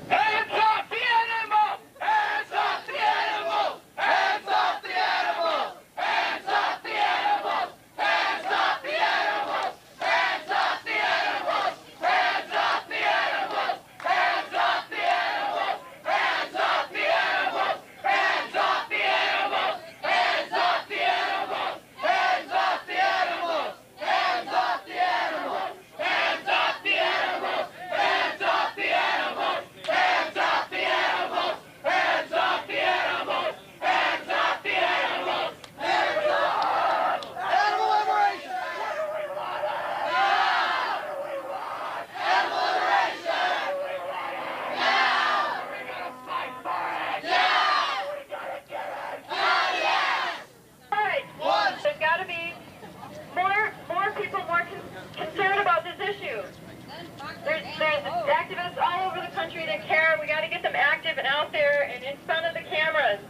Hands off the animal! Hands off the animal! Hands off the animal! Hands off the animal! Hands off the animal! Hands off the animal! Hands off the animal! Hands off the animal! Hands off the animal! Hands off the animal! Hands off the animal! Hands off the animal! Hands off the animal! Hands off the animal! Hands off the animal! Hands off the animals! Hands off the animals! Hands off the animals! Hands off! Animal liberation! Now! Animal liberation! Now! We're gonna fight for it! Yeah! We're gonna get it! Yes! All right. There's got to be more people more concerned about this issue. There's activists all over the country that care. We got to get them active and out there and in front of the cameras,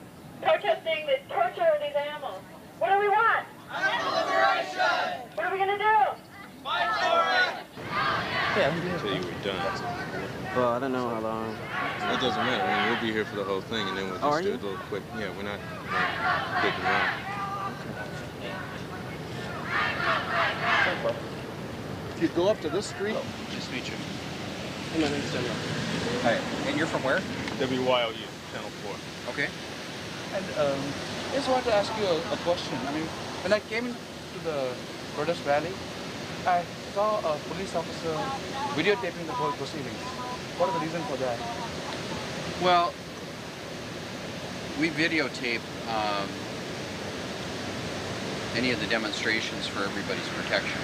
protesting the torture of these animals. What do we want? Animal liberation! What are we going to do? Fight for it! Yeah, until you were done. Well, I don't know how long. It doesn't matter. I mean, we'll be here for the whole thing, and then we'll just do a little quick. Yeah, we're not getting around. If you go up to this street. Nice to meet you. My name's Daniel. Hi. And you're from where? WYOU, Channel 4. Okay. And I just wanted to ask you a question. I mean, when I came into the protest rally, I saw a police officer videotaping the whole proceedings. What is the reason for that? Well, we videotape any of the demonstrations for everybody's protection.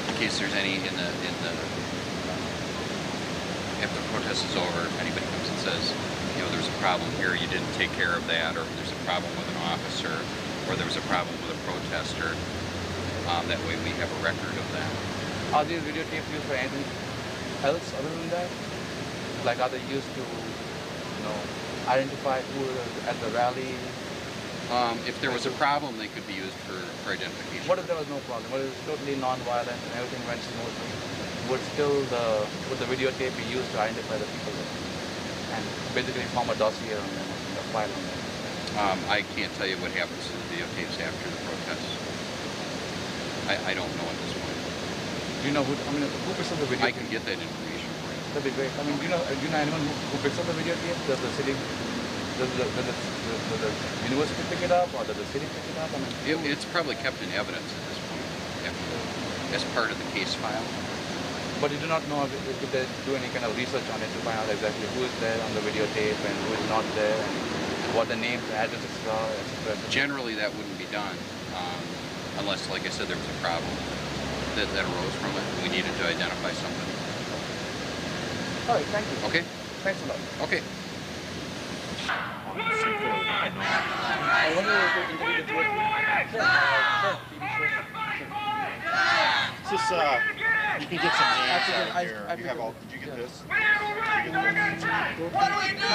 In case there's any if the protest is over, if anybody comes and says, you know, there's a problem here, you didn't take care of that, or there's a problem with an officer, or there was a problem with a protester, that way we have a record of that. Are these videotapes used for anything else other than that? Like, are they used to, you know, identify who was at the rally? If there was a problem, they could be used for identification. What if there was no problem? What if it was totally non-violent and everything went smoothly? Would the videotape be used to identify the people there and basically form a dossier on them, a file on them? I can't tell you what happens to the videotapes after the protest. I don't know at this point. Do you know who? I mean, who picks up the videotape? I can get that information for you. That'd be great. I mean, do you know anyone who picks up the videotape? Does the city? Does the university pick it up, or does the city pick it up? I mean, it's probably kept in evidence at this point, as part of the case file. But you do not know if they do any kind of research on it to find out exactly who is there on the videotape and who is not there, and what the names and addresses are, etc. Generally, that wouldn't be done unless, like I said, there was a problem that arose from it. We needed to identify somebody. All right, thank you. Okay. Thanks a lot. Okay. I wonder if we can do it. This you can get some names out here. You have all. Did you get this? What do we do?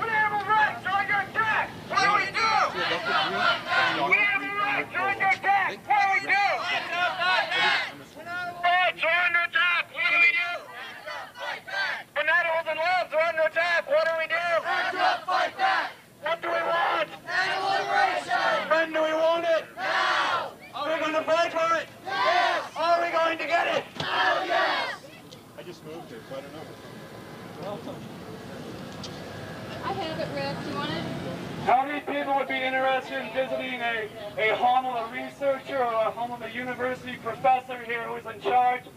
We have a right. Join your attack. What do we do? We have a right. Join your attack. What do we do? Right. Join your attack. What do we do? When animals and labs are under attack, what do we do? Fight back. What do we want? Animal liberation. When do we want it? Now. Are we going to fight for it? Yes. Are we going to get it? Oh, yes. I just moved here, so I don't know. I have it, Rick. Do you want it? How many people would be interested in visiting a home of a researcher or a home of a university professor here who is in charge?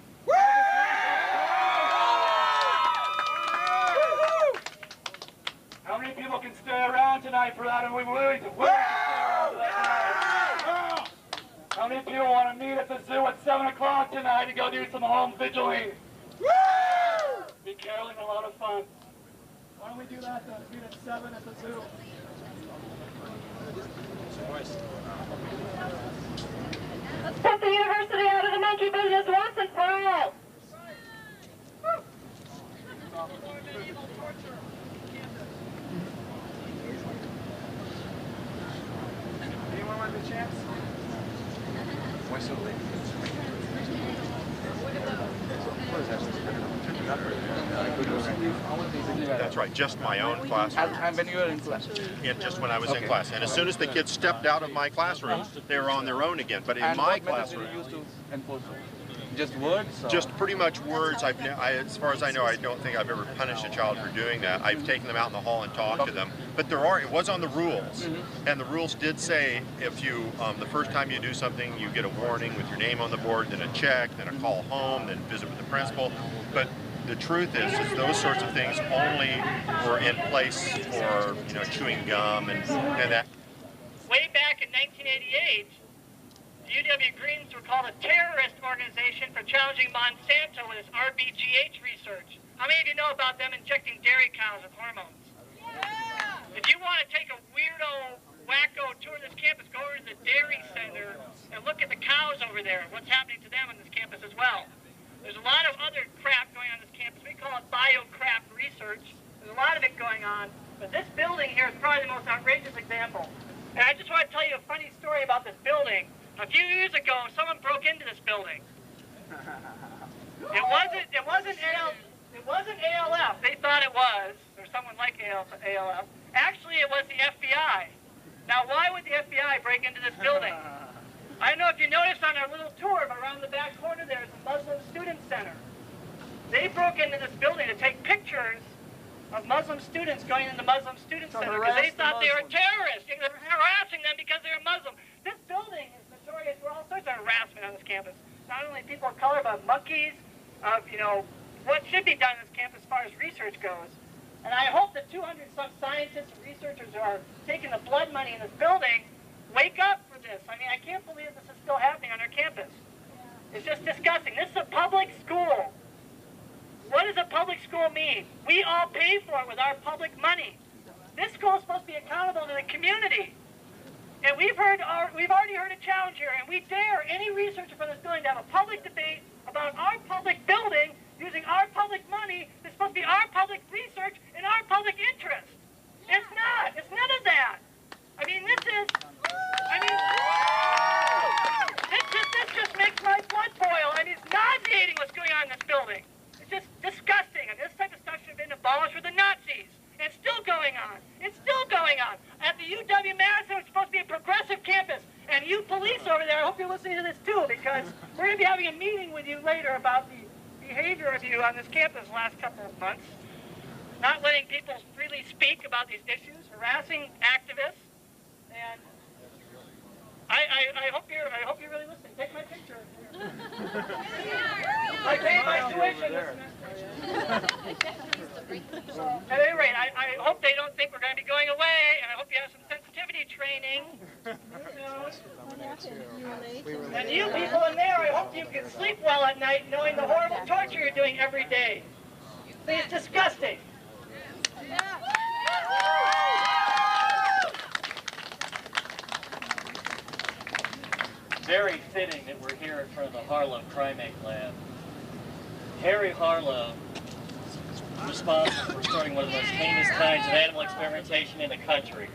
How many people can stay around tonight for that, and we're willing to stay around for that tonight? How many people want to meet at the zoo at 7 o'clock tonight to go do some home vigiling? Be caroling, a lot of fun. Why don't we do that then? Meet at 7 at the zoo. Let's put the university out of the monkey business once and for all. Anyone want the chance? Why so late? What is that? That's right, just my own classroom. When you were in class? Yeah, just when I was in class. And as soon as the kids stepped out of my classroom, they were on their own again. But in my classroom, used to enforce it? Just words? Or? Just pretty much words. As far as I know, I don't think I've ever punished a child for doing that. I've taken them out in the hall and talked to them. But it was on the rules. And the rules did say if you, the first time you do something, you get a warning with your name on the board, then a check, then a call home, then visit with the principal. But the truth is those sorts of things only were in place for, chewing gum and that. Way back in 1988, the UW Greens were called a terrorist organization for challenging Monsanto with its RBGH research. How many of you know about them injecting dairy cows with hormones? Yeah. If you want to take a weirdo, wacko tour of this campus, go over to the dairy center and look at the cows over there, what's happening to them on this campus as well. There's a lot of other crap going on this campus. We call it bio-crap research. There's a lot of it going on. But this building here is probably the most outrageous example. And I just want to tell you a funny story about this building. A few years ago, someone broke into this building. It wasn't ALF. They thought it was, or someone like ALF. Actually, it was the FBI. Now, why would the FBI break into this building? I don't know if you noticed on our little tour, but around the back corner there is a Muslim Student Center. They broke into this building to take pictures of Muslim students going into Muslim student center because they thought they were terrorists. They were harassing them because they were Muslim. This building is notorious for all sorts of harassment on this campus. Not only people of color, but monkeys, of, you know, what should be done on this campus as far as research goes. And I hope that 200-some scientists and researchers who are taking the blood money in this building wake up for this. I mean, I can't believe this is still happening on our campus. It's just disgusting. This is a public school. What does a public school mean? We all pay for it with our public money. This school is supposed to be accountable to the community. And we've already heard a challenge here, and we dare any researcher from this building to have a public debate about our public building using our public money. It's supposed to be our public research in our public interest. It's not. It's none of that. I mean, this just makes my blood boil. I mean, it's nauseating what's going on in this building. It's just disgusting. And this type of stuff should have been abolished with the Nazis. And it's still going on. It's still going on. At the UW-Madison, it's supposed to be a progressive campus. And you police over there, I hope you're listening to this too, because we're going to be having a meeting with you later about the behavior of you on this campus the last couple of months. Not letting people freely speak about these issues, harassing activists. And I hope you're really listening. Take my picture. I paid my tuition this semester. At any rate, I hope they don't think we're going to be going away, and I hope you have some sensitivity training. And you people in there, I hope you can sleep well at night knowing the horrible torture you're doing every day. It's disgusting. Very fitting that we're here in front of the Harlow Primate Lab. Harry Harlow is responsible for starting one of the most heinous kinds of animal experimentation in the country,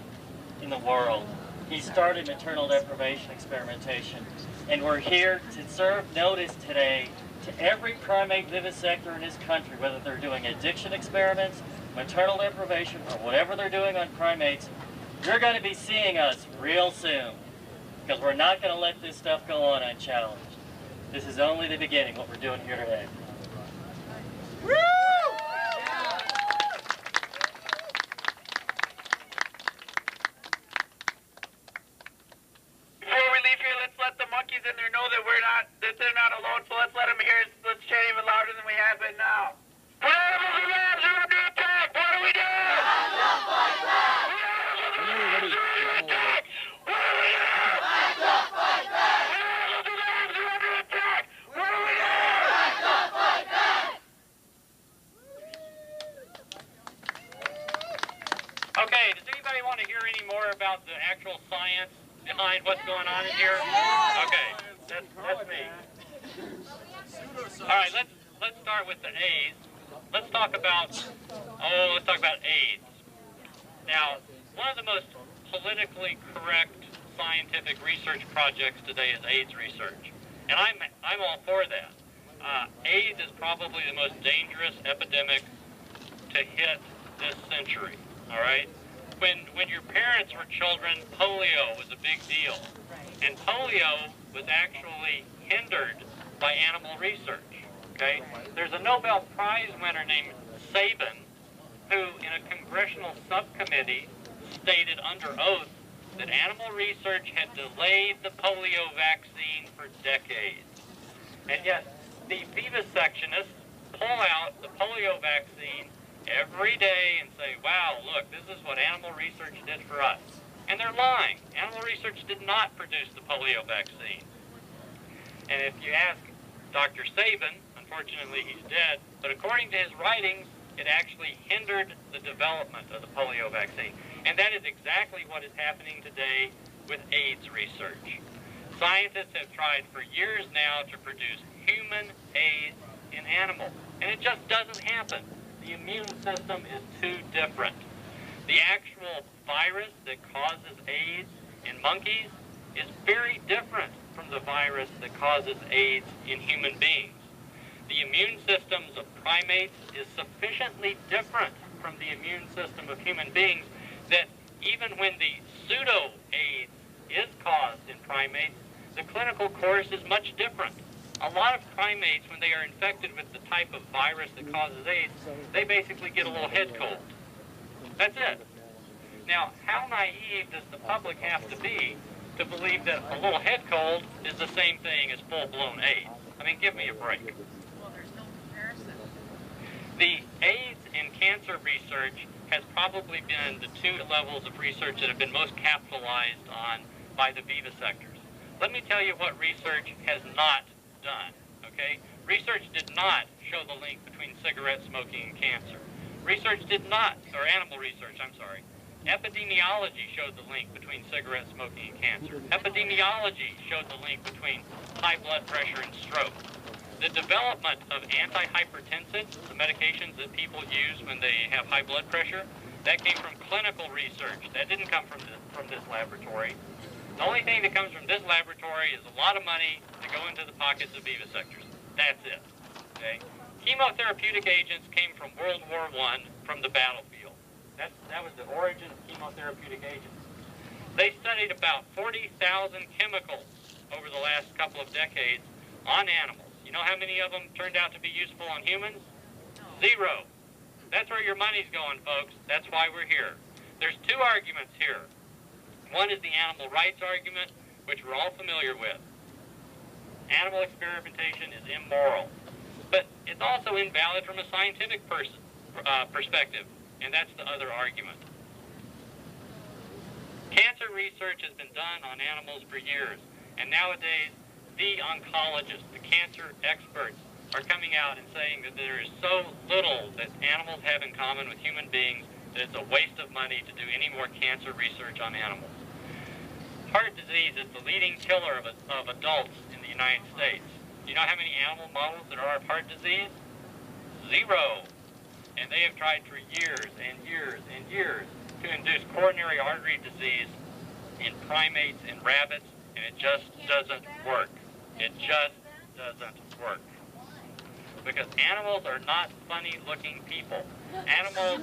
in the world. He started maternal deprivation experimentation, and we're here to serve notice today to every primate vivisector in this country, whether they're doing addiction experiments, maternal deprivation, or whatever they're doing on primates. You're going to be seeing us real soon, because we're not going to let this stuff go on unchallenged. This is only the beginning, what we're doing here today. Woo! Before we leave here, let's let the monkeys in there know that they're not alone. So let's let them hear us. Let's chant even louder than we have been now. When animals and labs are under attack, what do we do? Rise up, fight back! When animals and labs are under attack, what do we do? Rise up, fight back! When animals and labs are under attack, what do we do? Rise up, fight back! Okay, does anybody want to hear any more about the actual science behind what's going on in here? Okay, that's me. All right, let's start with the A's. Let's talk about AIDS. Now, one of the most politically correct scientific research projects today is AIDS research, and I'm all for that. AIDS is probably the most dangerous epidemic to hit this century. All right. When your parents were children, polio was a big deal, and polio was actually hindered by animal research. Okay, there's a Nobel Prize winner named Sabin, who in a congressional subcommittee stated under oath that animal research had delayed the polio vaccine for decades. And yet the vivisectionists pull out the polio vaccine every day and say, wow, look, this is what animal research did for us. And they're lying. Animal research did not produce the polio vaccine. And if you ask Dr. Sabin, unfortunately he's dead, but according to his writings, it actually hindered the development of the polio vaccine. And that is exactly what is happening today with AIDS research. Scientists have tried for years now to produce human AIDS in animals, and it just doesn't happen. The immune system is too different. The actual virus that causes AIDS in monkeys is very different from the virus that causes AIDS in human beings. The immune systems of primates is sufficiently different from the immune system of human beings that even when the pseudo-AIDS is caused in primates, the clinical course is much different. A lot of primates, when they are infected with the type of virus that causes AIDS, they basically get a little head cold. That's it. Now, how naive does the public have to be to believe that a little head cold is the same thing as full-blown AIDS? I mean, give me a break. Well, there's no comparison. The AIDS and cancer research has probably been the two levels of research that have been most capitalized on by the vivisectors. Let me tell you what research has not done, okay? Research did not show the link between cigarette smoking and cancer. Research did not, or animal research, I'm sorry. Epidemiology showed the link between cigarette smoking and cancer. Epidemiology showed the link between high blood pressure and stroke. The development of antihypertensives, the medications that people use when they have high blood pressure, that came from clinical research. That didn't come from this laboratory. The only thing that comes from this laboratory is a lot of money to go into the pockets of vivisectors. That's it. Okay? Chemotherapeutic agents came from World War I, from the battlefield. That was the origin of chemotherapeutic agents. They studied about 40,000 chemicals over the last couple of decades on animals. You know how many of them turned out to be useful on humans? 0. That's where your money's going, folks. That's why we're here. There's two arguments here. One is the animal rights argument, which we're all familiar with. Animal experimentation is immoral. But it's also invalid from a scientific perspective, and that's the other argument. Cancer research has been done on animals for years, and nowadays the oncologists, the cancer experts, are coming out and saying that there is so little that animals have in common with human beings that it's a waste of money to do any more cancer research on animals. Heart disease is the leading killer of adults in the United States. You know how many animal models there are of heart disease? 0. And they have tried for years and years and years to induce coronary artery disease in primates and rabbits, and it just doesn't work. It just doesn't work. Because animals are not funny-looking people. Animals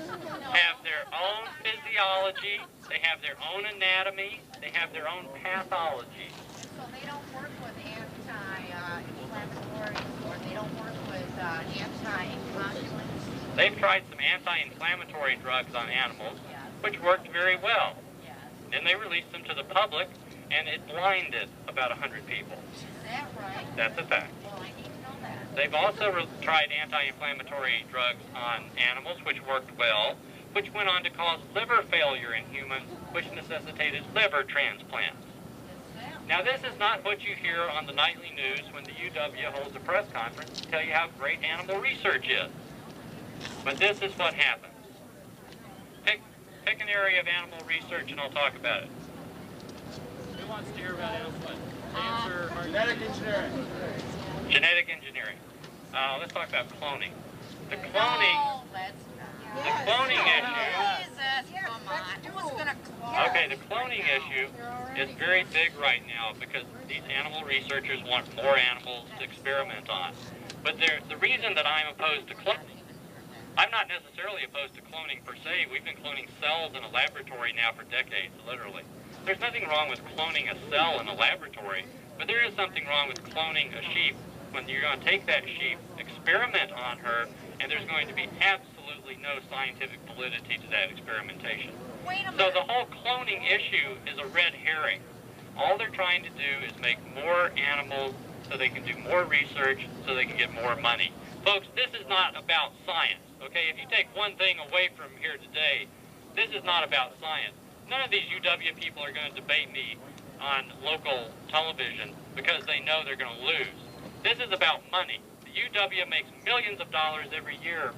have their own physiology, they have their own anatomy, they have their own pathology. So they don't work with anti-inflammatories, or they don't work with anti-coagulants? They've tried some anti-inflammatory drugs on animals, which worked very well. Then they released them to the public, and it blinded about 100 people. Is that right? That's a fact. Well, I need to know that. They've also tried anti-inflammatory drugs on animals, which worked well, which went on to cause liver failure in humans, which necessitated liver transplants. Now, this is not what you hear on the nightly news when the UW holds a press conference to tell you how great animal research is. But this is what happens. Pick an area of animal research and I'll talk about it. Who wants to hear about animal cancer? Genetic engineering. Genetic engineering. Let's talk about cloning. The cloning issue. Okay, the cloning issue is very big right now because these animal researchers want more animals to experiment on. But the reason that I'm opposed to cloning, I'm not necessarily opposed to cloning per se. We've been cloning cells in a laboratory now for decades, literally. There's nothing wrong with cloning a cell in a laboratory, but there is something wrong with cloning a sheep when you're going to take that sheep, experiment on her, and there's going to be absolutely no scientific validity to that experimentation. So the whole cloning issue is a red herring. All they're trying to do is make more animals so they can do more research, so they can get more money. Folks, this is not about science, okay? If you take one thing away from here today, this is not about science. None of these UW people are going to debate me on local television because they know they're going to lose. This is about money. The UW makes millions of dollars every year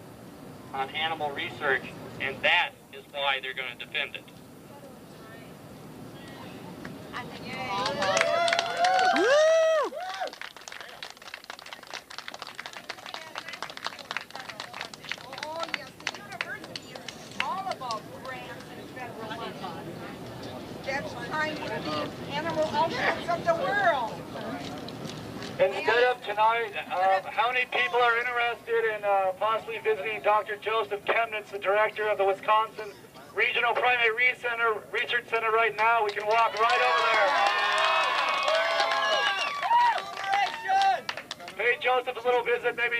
on animal research, and that is why they're going to defend it. That's trying to be animal ultras of the world. Instead of tonight, how many people are interested in possibly visiting Dr. Joseph Chemnitz, the director of the Wisconsin Regional Primate Research Center right now? We can walk right over there. Pay Joseph a little visit, maybe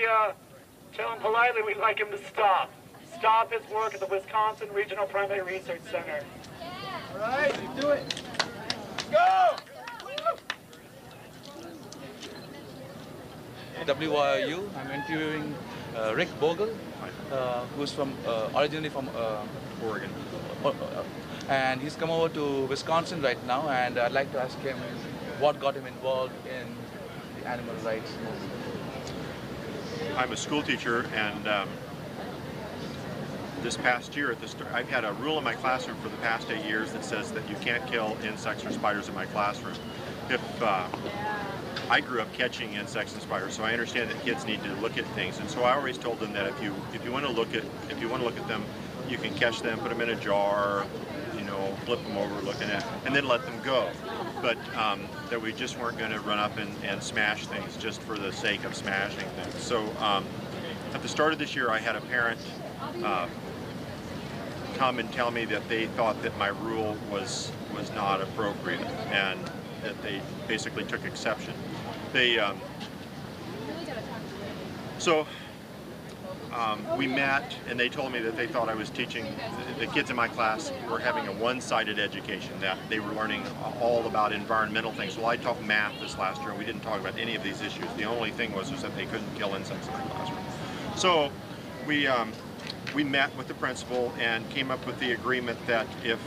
tell him politely we'd like him to stop. Stop his work at the Wisconsin Regional Primate Research Center. All right, do it. Go! WYU, I'm interviewing Rick Bogle, who's from originally from Oregon. And he's come over to Wisconsin right now, and I'd like to ask him what got him involved in the animal rights movement. I'm a school teacher, and this past year, I've had a rule in my classroom for the past 8 years that says that you can't kill insects or spiders in my classroom. If I grew up catching insects and spiders, so I understand that kids need to look at things, and so I always told them that if you want to look at them, you can catch them, put them in a jar, you know, flip them over, looking at, and then let them go. But that we just weren't going to run up and smash things just for the sake of smashing things. So at the start of this year, I had a parent come and tell me that they thought that my rule was not appropriate, and that they basically took exception. They we met, and they told me that they thought I was teaching, the kids in my class were having a one-sided education, that they were learning all about environmental things. Well, I taught math this last year, and we didn't talk about any of these issues. The only thing was that they couldn't kill insects in the classroom. So we met with the principal and came up with the agreement that if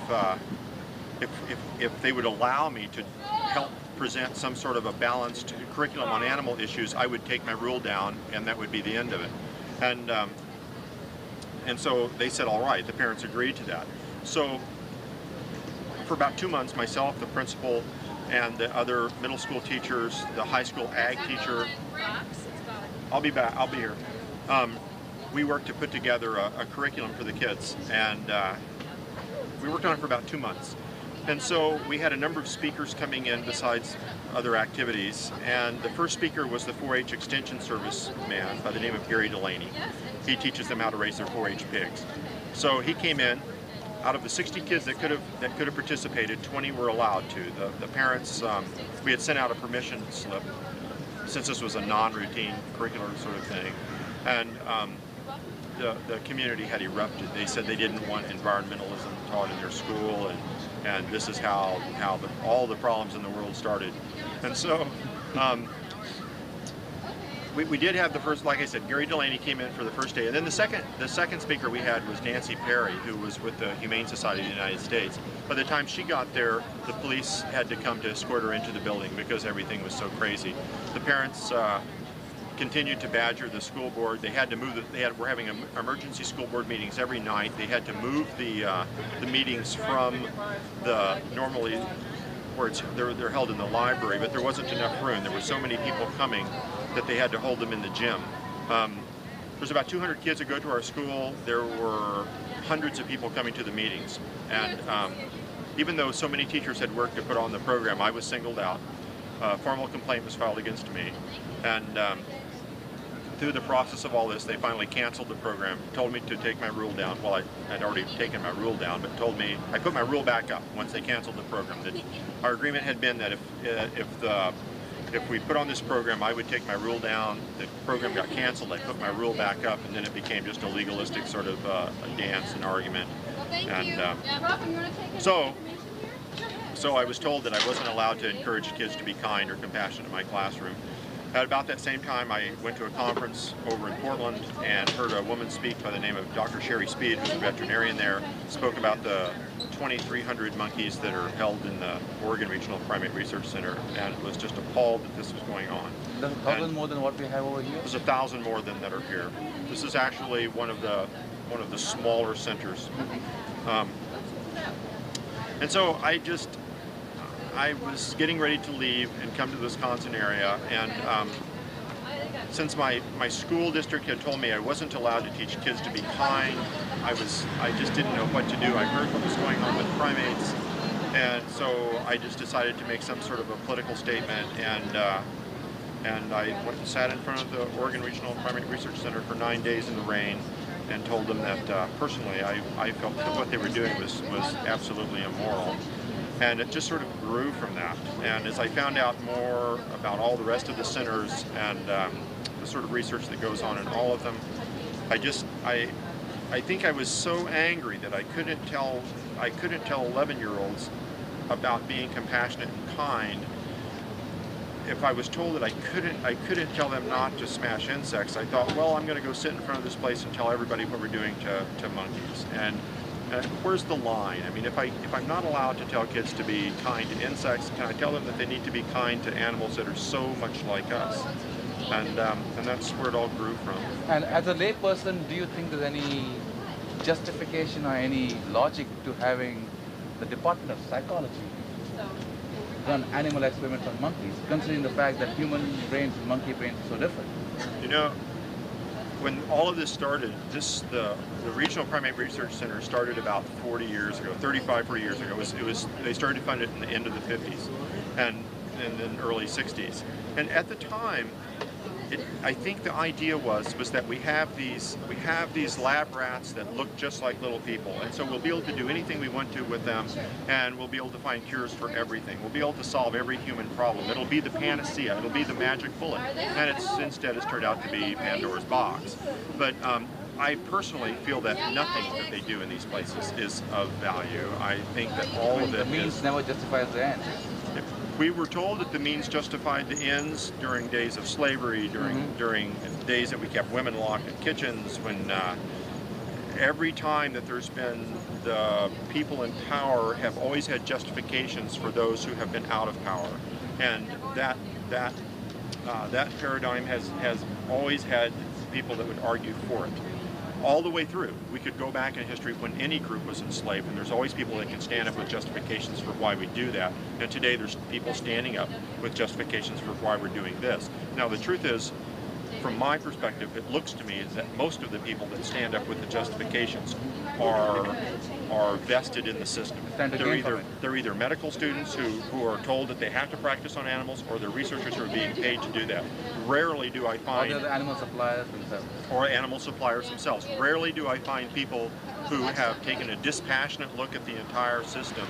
they would allow me to help present some sort of a balanced curriculum on animal issues, I would take my rule down, and that would be the end of it. And so they said, all right, the parents agreed to that. So for about 2 months, myself, the principal, and the other middle school teachers, the high school ag teacher, I'll be here. We worked to put together a curriculum for the kids, and we worked on it for about 2 months. And so we had a number of speakers coming in besides other activities, and the first speaker was the 4-H Extension Service man by the name of Gary Delaney. He teaches them how to raise their 4-H pigs. So he came in. Out of the 60 kids that could have participated, 20 were allowed to. The parents, we had sent out a permission slip since this was a non-routine curricular sort of thing, and the community had erupted. They said they didn't want environmentalism taught in their school, and this is how all the problems in the world started. And so we did have the first, like I said, Gary Delaney came in for the first day, and then the second speaker we had was Nancy Perry, who was with the Humane Society of the United States. By the time she got there, the police had to come to escort her into the building because everything was so crazy. The parents continued to badger the school board. They had to move. We're having emergency school board meetings every night. They had to move the meetings from the normally where they're held in the library, but there wasn't enough room. There were so many people coming that they had to hold them in the gym. There's about 200 kids that go to our school. There were hundreds of people coming to the meetings, and even though so many teachers had worked to put on the program, I was singled out. A formal complaint was filed against me, and through the process of all this, they finally canceled the program, told me to take my rule down. Well, I had already taken my rule down, but told me, I put my rule back up once they canceled the program. That our agreement had been that if we put on this program, I would take my rule down. The program got canceled, I put my rule back up, and then it became just a legalistic sort of a dance and argument. So I was told that I wasn't allowed to encourage kids to be kind or compassionate in my classroom. At about that same time, I went to a conference over in Portland and heard a woman speak by the name of Dr. Sherry Speed, who's a veterinarian there, spoke about the 2,300 monkeys that are held in the Oregon Regional Primate Research Center, and was just appalled that this was going on. 1,000 more than what we have over here? There's 1,000 more than that are here. This is actually one of the smaller centers. And so I was getting ready to leave and come to the Wisconsin area, and since my school district had told me I wasn't allowed to teach kids to be kind, I just didn't know what to do. I heard what was going on with primates, and so I just decided to make some sort of a political statement, and I went and sat in front of the Oregon Regional Primate Research Center for 9 days in the rain, and told them that personally I felt that what they were doing was absolutely immoral. And it just sort of grew from that. And as I found out more about all the rest of the centers and the sort of research that goes on in all of them, I think I was so angry that I couldn't tell 11-year-olds about being compassionate and kind. If I was told that I couldn't tell them not to smash insects, I thought, well, I'm going to go sit in front of this place and tell everybody what we're doing to monkeys. And where's the line? I mean, if I'm not allowed to tell kids to be kind to insects, can I tell them that they need to be kind to animals that are so much like us? And that's where it all grew from. And as a layperson, do you think there's any justification or any logic to having the Department of Psychology run animal experiments on monkeys, considering the fact that human brains and monkey brains are so different? You know, when all of this started, the Regional Primate Research Center started about 40 years ago, 35, 40 years ago. They started to fund it in the end of the 50s and then early 60s. And at the time, I think the idea was that we have these lab rats that look just like little people, and so we'll be able to do anything we want to with them, and we'll be able to find cures for everything. We'll be able to solve every human problem. It'll be the panacea. It'll be the magic bullet. And instead it's turned out to be Pandora's box. But I personally feel that nothing that they do in these places is of value. I think that all of it the means never justifies the ends. We were told that the means justified the ends during days of slavery, during days that we kept women locked in kitchens, when every time that there's been the people in power have always had justifications for those who have been out of power. And that paradigm has always had people that would argue for it. All the way through. We could go back in history when any group was enslaved, and there's always people that can stand up with justifications for why we do that. And today there's people standing up with justifications for why we're doing this. Now the truth is, from my perspective, it looks to me that most of the people that stand up with the justifications are vested in the system. They're either medical students who are told that they have to practice on animals, or they're researchers who are being paid to do that. Rarely do I find... Or they're the animal suppliers themselves. Or animal suppliers themselves. Rarely do I find people who have taken a dispassionate look at the entire system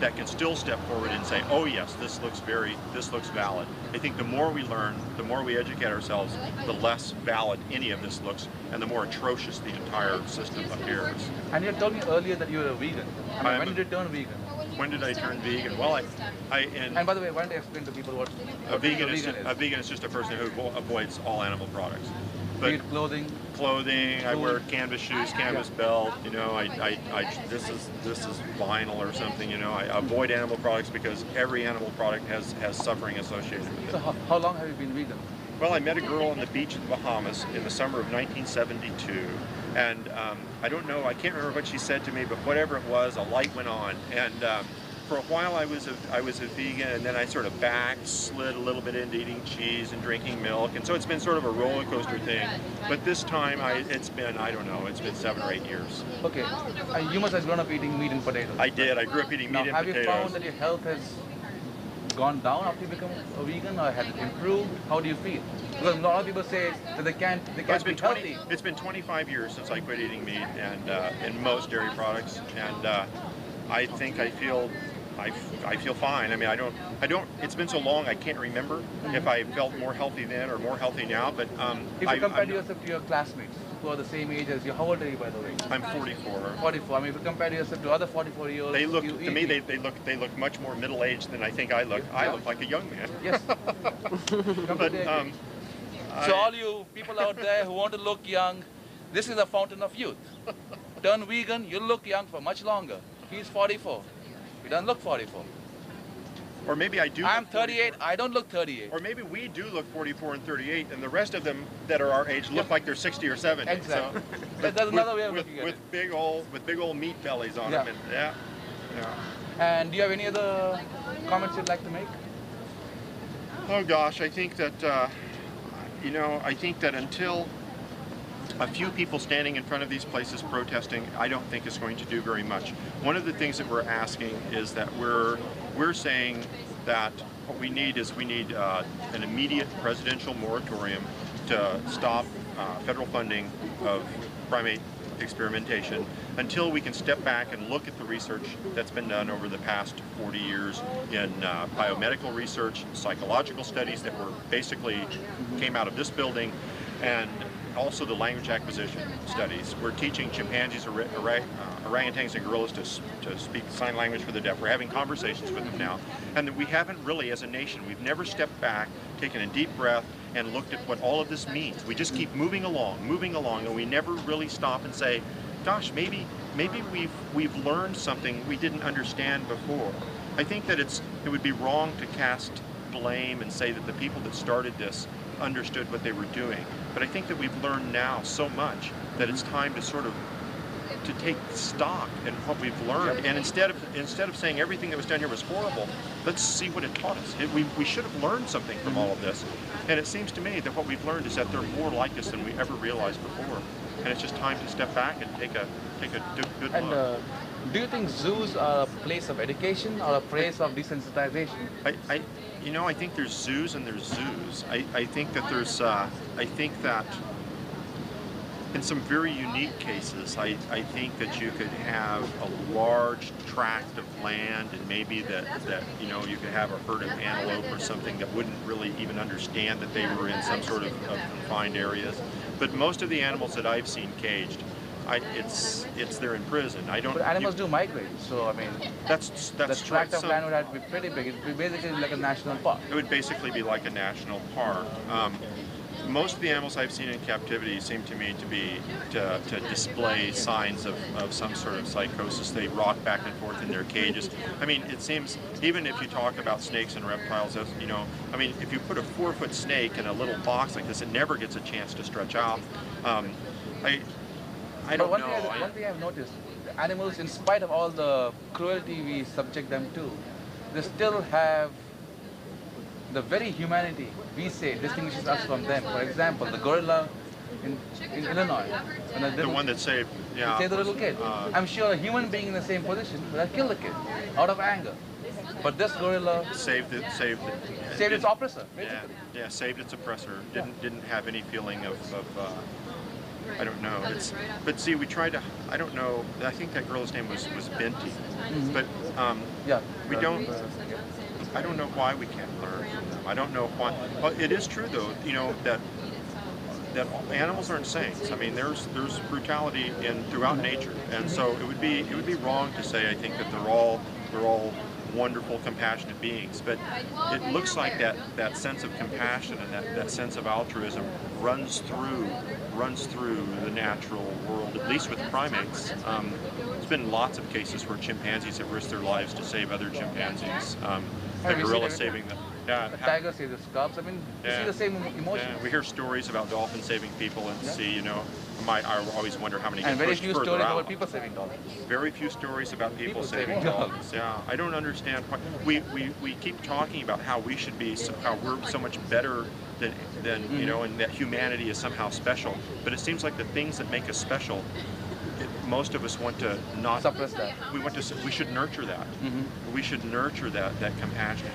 that can still step forward and say, oh yes, this looks valid. I think the more we learn, the more we educate ourselves, the less valid any of this looks, and the more atrocious the entire system appears. And you told me earlier that you were a vegan. When did you turn vegan? When did I turn vegan? Well, and by the way, why don't you explain to people what a vegan is? A vegan is just a person who avoids all animal products. But clothing, I wear canvas shoes, canvas belt. You know, this is vinyl or something. You know, I avoid animal products because every animal product has suffering associated with it. So how long have you been vegan? Well, I met a girl on the beach in the Bahamas in the summer of 1972, and I don't know, I can't remember what she said to me, but whatever it was, a light went on, and for a while I was a vegan, and then I sort of backslid a little bit into eating cheese and drinking milk, and so it's been sort of a roller coaster thing. But this time it's been, I don't know, it's been 7 or 8 years. Okay, you must have grown up eating meat and potatoes. I did. I grew up eating meat and potatoes. Have you found that your health has gone down after you become a vegan, or has it improved? How do you feel? Because a lot of people say that they can't be healthy. It's been 25 years since I quit eating meat and most dairy products, and I think I feel fine. I mean, I don't. It's been so long, I can't remember if I felt more healthy then or more healthy now. But if you compare yourself to your classmates who are the same age as you, how old are you, by the way? I'm 44. 44. I mean, if you compare yourself to other 44-year-olds, they look to me. They look much more middle-aged than I think I look. I look like a young man. Yes. But so all you people out there who want to look young, this is a fountain of youth. Turn vegan, you'll look young for much longer. He's 44. He doesn't look 44. Or maybe I do. I'm 38. I don't look 38. Or maybe we do look 44 and 38, and the rest of them that are our age look like they're 60 or 70. Exactly. So, that's another way of looking at it. With big old meat bellies on them. And, And do you have any other comments you'd like to make? Oh gosh, I think that I think that until a few people standing in front of these places protesting, I don't think is going to do very much. One of the things that we're asking is that we're saying that what we need is an immediate presidential moratorium to stop federal funding of primate experimentation until we can step back and look at the research that's been done over the past 40 years in biomedical research, psychological studies that were basically came out of this building, and also the language acquisition studies. We're teaching chimpanzees, orangutans, and gorillas to speak sign language for the deaf. We're having conversations with them now. And that we haven't really, as a nation, we've never stepped back, taken a deep breath, and looked at what all of this means. We just keep moving along, and we never really stop and say, gosh, maybe we've learned something we didn't understand before. I think that it would be wrong to cast blame and say that the people that started this understood what they were doing. But I think that we've learned now so much that it's time to sort of to take stock in what we've learned, and instead of saying everything that was done here was horrible, let's see what it taught us. We should have learned something from all of this, and it seems to me that what we've learned is that they're more like us than we ever realized before, and it's just time to step back and take a good look. And do you think zoos are a place of education or a place of desensitization? I think there's zoos and there's zoos. I think that there's I think that in some very unique cases, I think that you could have a large tract of land, and maybe that you could have a herd of antelope or something that wouldn't really even understand that they were in some sort of confined areas. But most of the animals that I've seen caged, it's they're in prison. But animals do migrate, so I mean, that's the tract of land would have to be pretty big. It would be basically like a national park. It would basically be like a national park. Most of the animals I've seen in captivity seem to me to be to display signs of some sort of psychosis. They rock back and forth in their cages. I mean, it seems, even if you talk about snakes and reptiles, as I mean, if you put a 4-foot snake in a little box like this, it never gets a chance to stretch out. I don't know. One thing I've noticed, animals, in spite of all the cruelty we subject them to, they still have the very humanity we say distinguishes us from them. For example, the gorilla in Illinois. The one that saved, yeah. Saved the little kid. I'm sure a human being in the same position would have killed the kid out of anger. But this gorilla saved its oppressor, basically. Yeah, saved its oppressor. Didn't have any feeling of I don't know. But see, we tried to. I don't know. I think that girl's name was Binti. But we don't. I don't know why we can't learn from them. I don't know why. Well, it is true though, that animals aren't saints. I mean, there's brutality throughout nature, and so it would be wrong to say I think that they're all wonderful, compassionate beings. But it looks like that sense of compassion and that sense of altruism runs through the natural world, at least with primates. There's been lots of cases where chimpanzees have risked their lives to save other chimpanzees. The gorilla saving them. Yeah, the tiger saves its cubs. I mean, you see the same emotion. Yeah, we hear stories about dolphins saving people in the sea. I always wonder how many get pushed further out. And very few stories about people saving dolphins. Very few stories about people saving dolphins. Yeah, I don't understand why we keep talking about how we should be, how we're so much better than and that humanity is somehow special. But it seems like the things that make us special, most of us want to not suppress that. We should nurture that. We should nurture that compassion.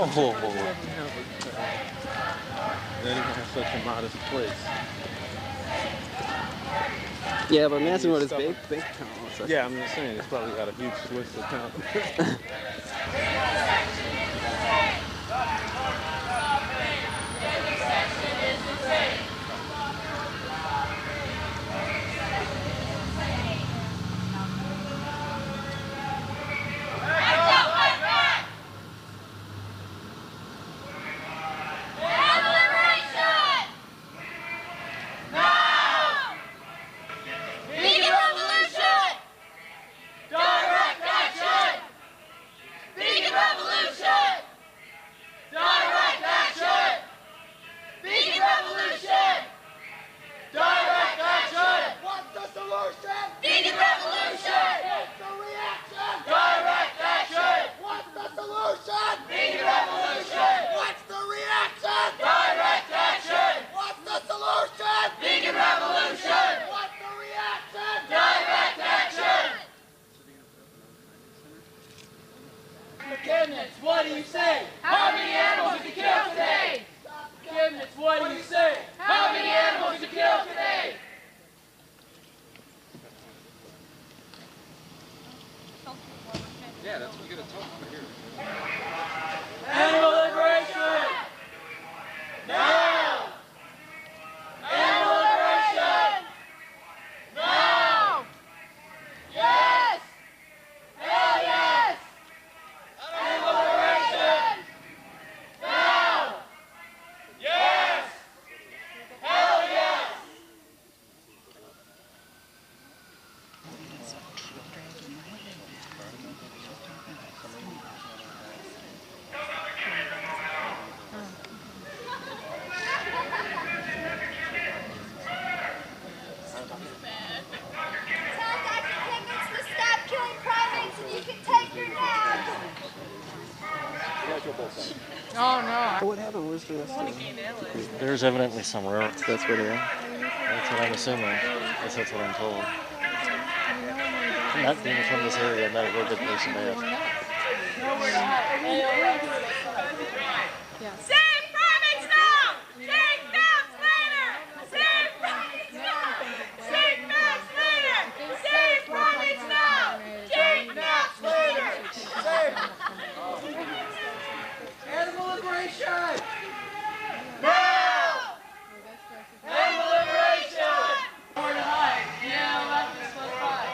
Oh, they didn't have such a modest place. Yeah, but imagine what his bank account looks like. Yeah, I'm just saying, it's probably got a huge Swiss account. Vegan revolution! this for us? There's evidently some rare. That's what it is. That's what I'm assuming. That's what I'm told. Not being from this area, not a real good person to ask. Yes. Save primates now! Take maps later! Save primates now! Save maps later! Save primates now! Take maps later! Save! Animal liberation! Now! Animal liberation! More to hide. Yeah, left is plus 5.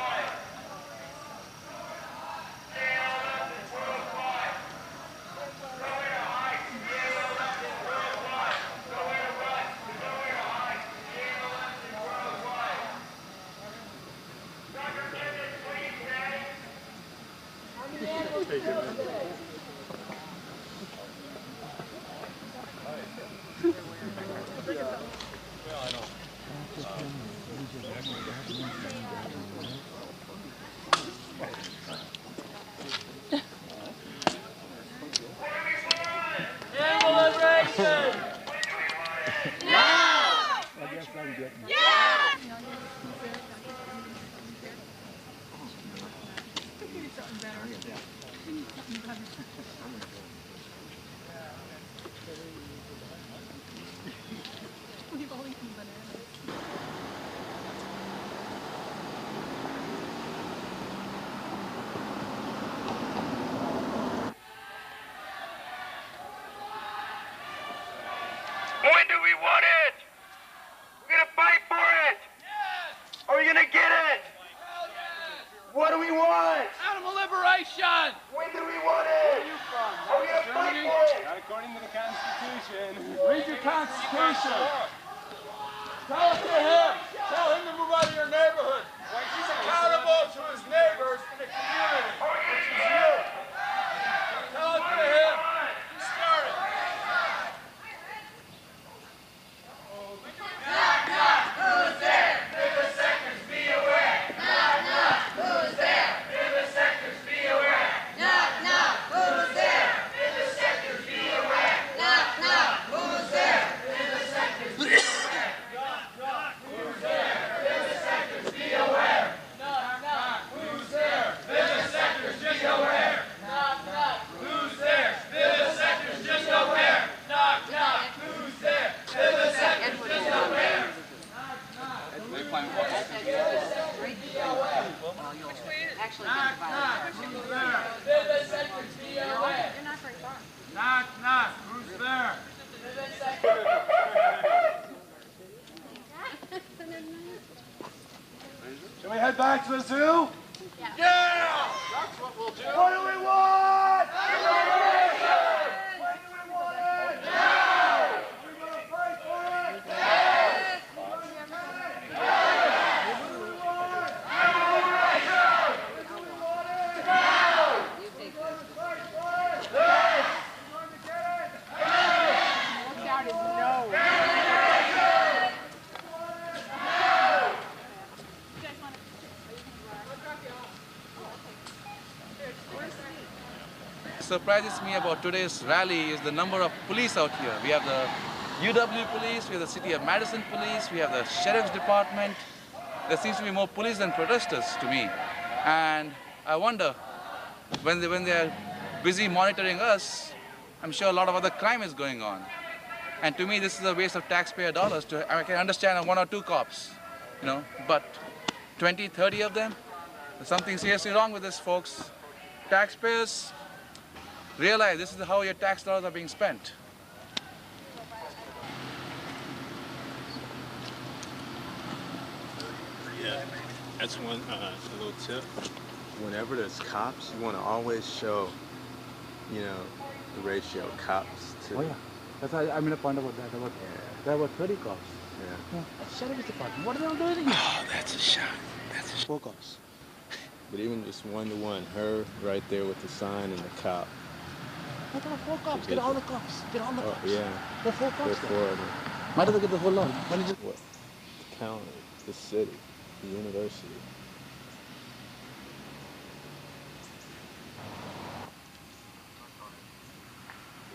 Animal liberation! Now! Yeah! When do we want it? We're gonna fight for it. Yes. Are we gonna get it? Hell yes. What do we want? Animal liberation. When do we want it? Where are you from? Are we gonna fight for it? Not according to the Constitution. Read your Constitution. Tell it to him. Tell him to move out of your neighborhood. He's accountable to his neighbors in the community, which is you. Tell it to him. Start it. Knock, knock, who's there? Vivisectors, be aware. Knock, knock, who's there? Vivisectors, be aware. Knock, knock, who's there? Vivisectors, be aware. Knock, knock, who's there? Vivisectors, be aware. Knock, knock, who's there? Vivisectors, be aware. Knock, knock, who's there? Vivisectors, just aware. Knock, knock, who's there? Vivisectors, just aware. Knock, knock, who's there? Vivisectors, just aware. Actually, Knock, knock, who's there? Vivisectors, be aware. you're not very far. Knock, knock, who's there? Shall we head back to the zoo? Yeah! That's what we'll do. What do we want? Liberation! When do we want it? Now! Are we going to fight for it? Yes! Are we going to get it? Yes! What do we want? Liberation! When do we want it? Now! Are we going to fight for it? Yes! Are we going to get it? Yes! Look out his nose. Liberation! Now! Surprises me about today's rally is the number of police out here. We have the UW police, we have the City of Madison police, we have the Sheriff's Department. There seems to be more police than protesters to me. And I wonder, when they are busy monitoring us, I'm sure a lot of other crime is going on. And to me, this is a waste of taxpayer dollars. I can understand 1 or 2 cops, you know, but 20, 30 of them? There's something seriously wrong with this, folks. Taxpayers, realize this is how your tax dollars are being spent. Yeah, that's one a little tip. Whenever there's cops, you want to always show, you know, the ratio cops to. Oh yeah, that's I made a point about that. There were 30 cops. Yeah. Sheriff's Department. What are they doing? Oh, that's a shot. That's a 4 cops. But even just 1-to-1, her right there with the sign and the cop. What are 4 cops? Get all the cops. Get all the cops. Yeah. There are 4 cops. There are 4 of them. Might as well get the whole lot. Why don't you What? The county, the city, the university.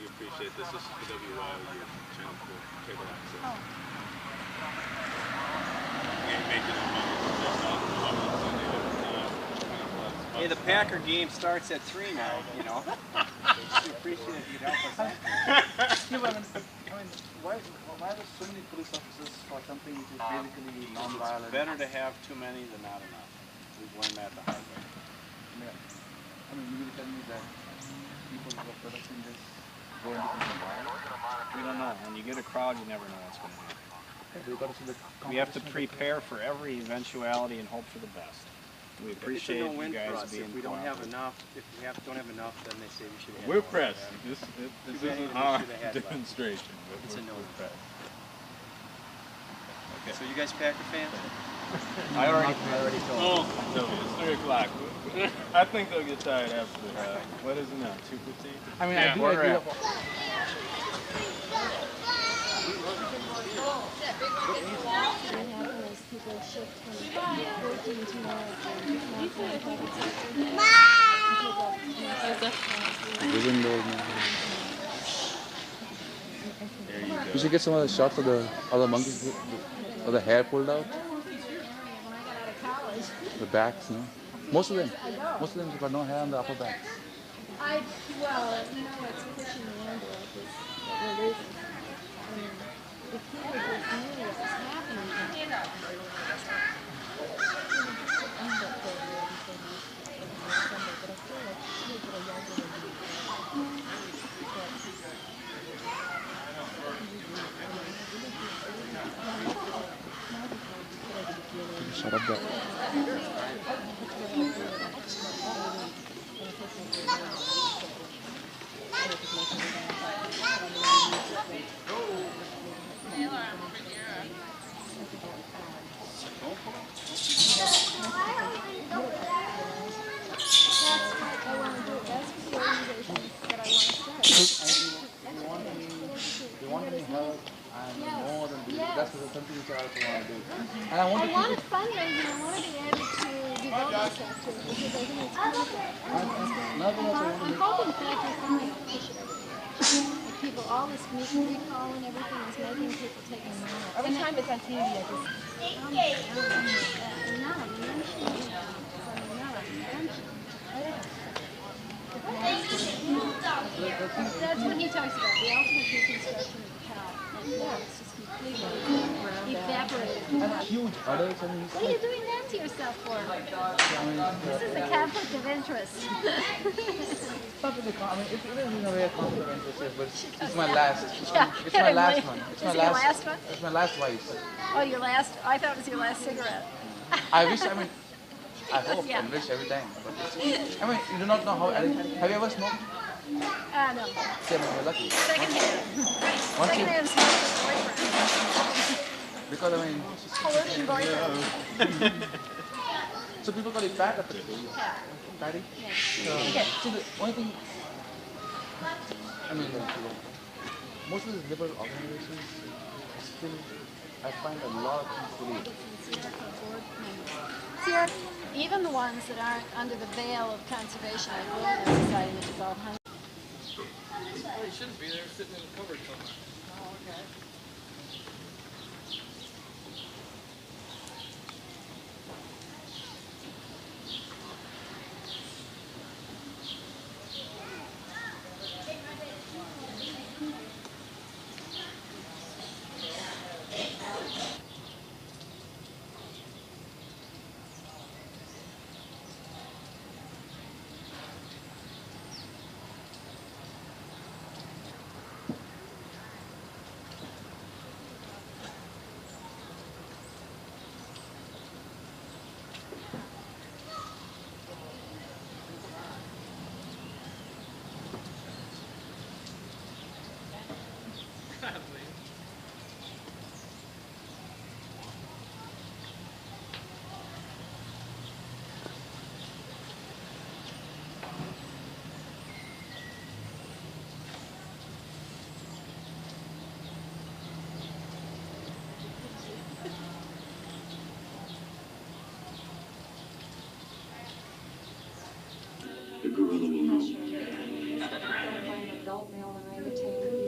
We appreciate appreciate this. This is the WYOU channel for cable access. Oh. We ain't making no money. Just all the public Sunday every time. Hey, the Packer game starts at 3 now, you know. We appreciate if you'd help us out. Why are there so many police officers for something which is basically non-violent? It's better to have too many than not enough. We've learned that the hard way. I mean, you will tell me that people who are protesting this go into something violent? We don't know. When you get a crowd, you never know what's going to happen. We have to prepare for every eventuality and hope for the best. We appreciate you guys being If we don't have enough, if we don't have enough, then they say we should have. We're pressed. This isn't our demonstration, but it's a no. we're pressed. Okay. So you guys Packer fans? I already told them. Oh, no, it's 3 o'clock. I think they'll get tired after what is it now, 2:15? I mean, I do agree. People shift from working tomorrow We should get some of the shots of the other monkeys with the hair pulled out. The backs, no? Most of them have got no hair on the upper back. Well, you know what's pushing the envelope is that we're losing. If people just knew what was happening, Shut up, that. I want to fundraise and I want to be able to devote myself to it because I think it's critical. I'm hoping Factor 5 push it like people, all this recall and everything is making people take a minute. Every time it's on TV, I just... That's what he talks about, the ultimate reconstruction of the cow. It's just completely evaporated. Huge udders. What are you doing that to yourself for? This is a conflict of interest. It is in a way a conflict of interest, but it's my last. It's Yeah, my last one. It's my your last one? It's my last vice. Oh, your last? I thought it was your last cigarette. I hope and wish every time. But you do not know how. Have you ever smoked? No. See, you're lucky. Secondhand. Secondhand Because coercion boyfriend. So people call you fat after this. Yeah. Fatty? Yeah. Okay. So the only thing, most of these liberal organizations still, I find a lot of things to read. See, even the ones that aren't under the veil of conservation like Wilderness Society, which is all hunting. Well, he shouldn't be there, sitting in the cupboard somewhere. Oh, okay. The gorilla will know. Adult male orangutan.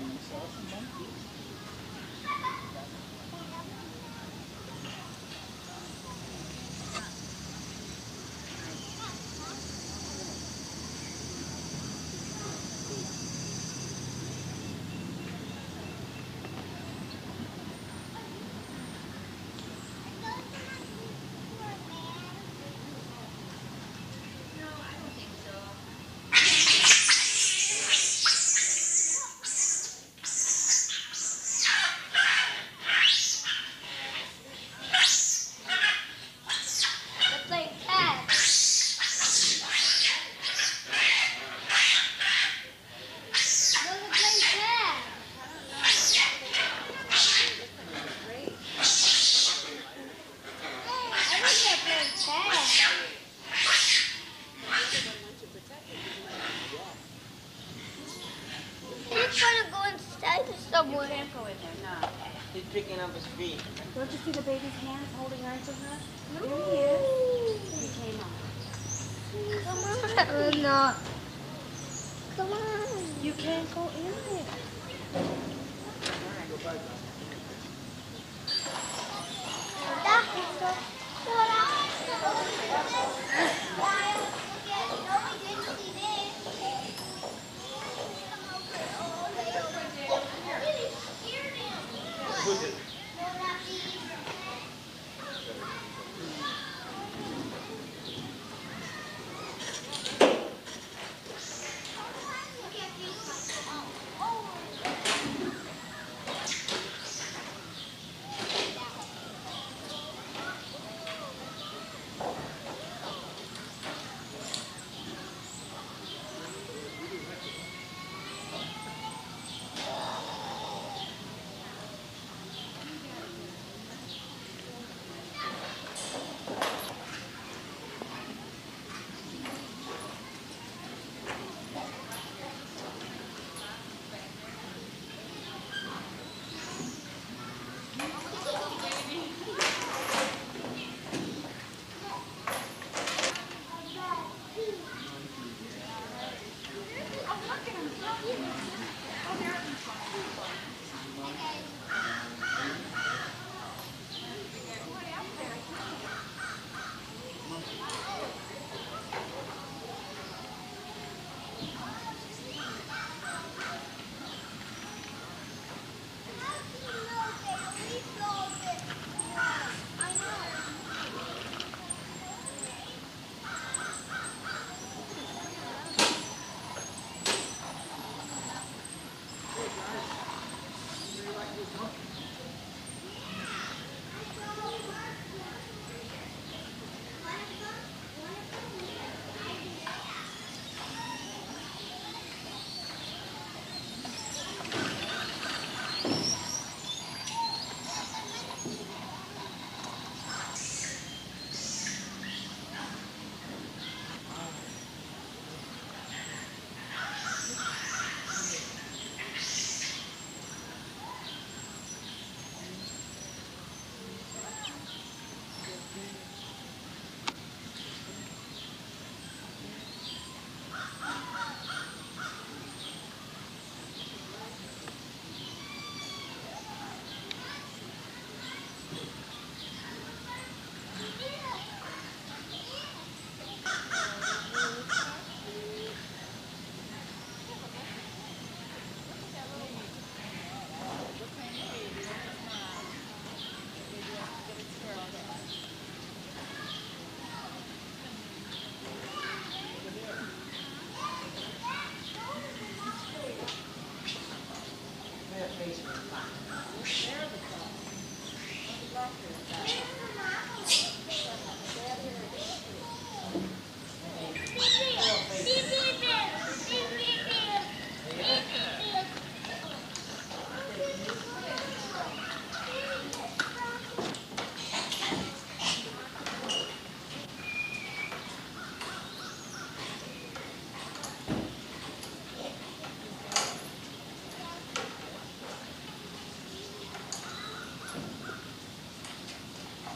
you saw some monkeys. Somewhere. You can't go in there, no. He's picking up his feet. Don't you see the baby's hands holding on to her? There he is. He came up. Come on. No. Come on. You can't go in there. Who's it?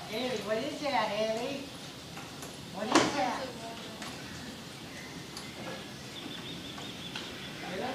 Ellie, what is that, Ellie? What is that? Ella?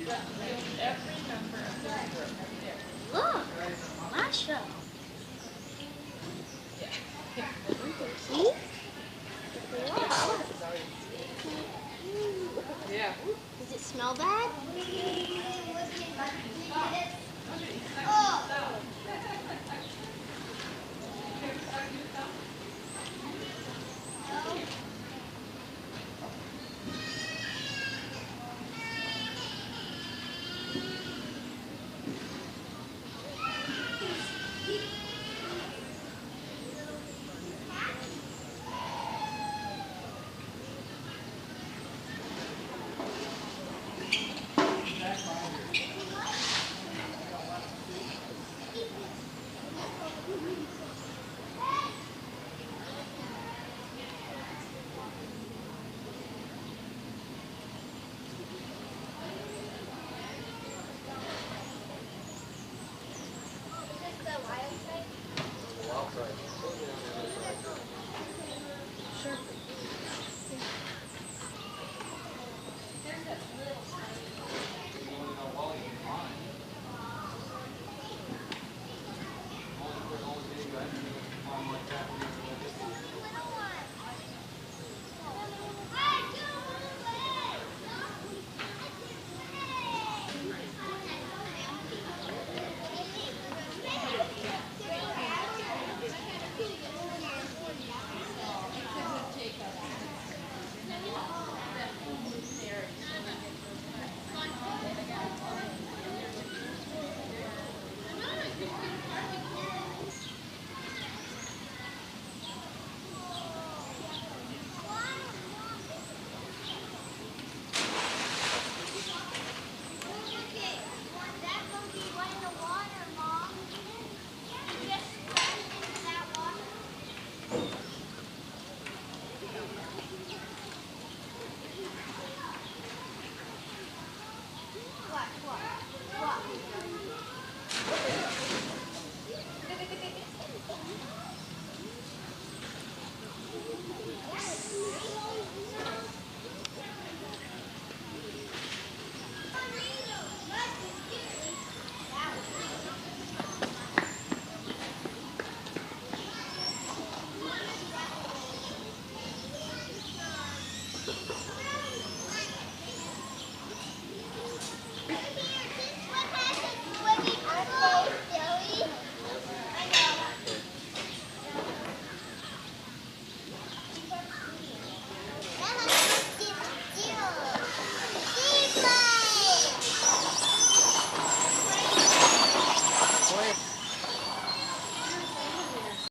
Look, Masha. See? Yeah. Does it smell bad?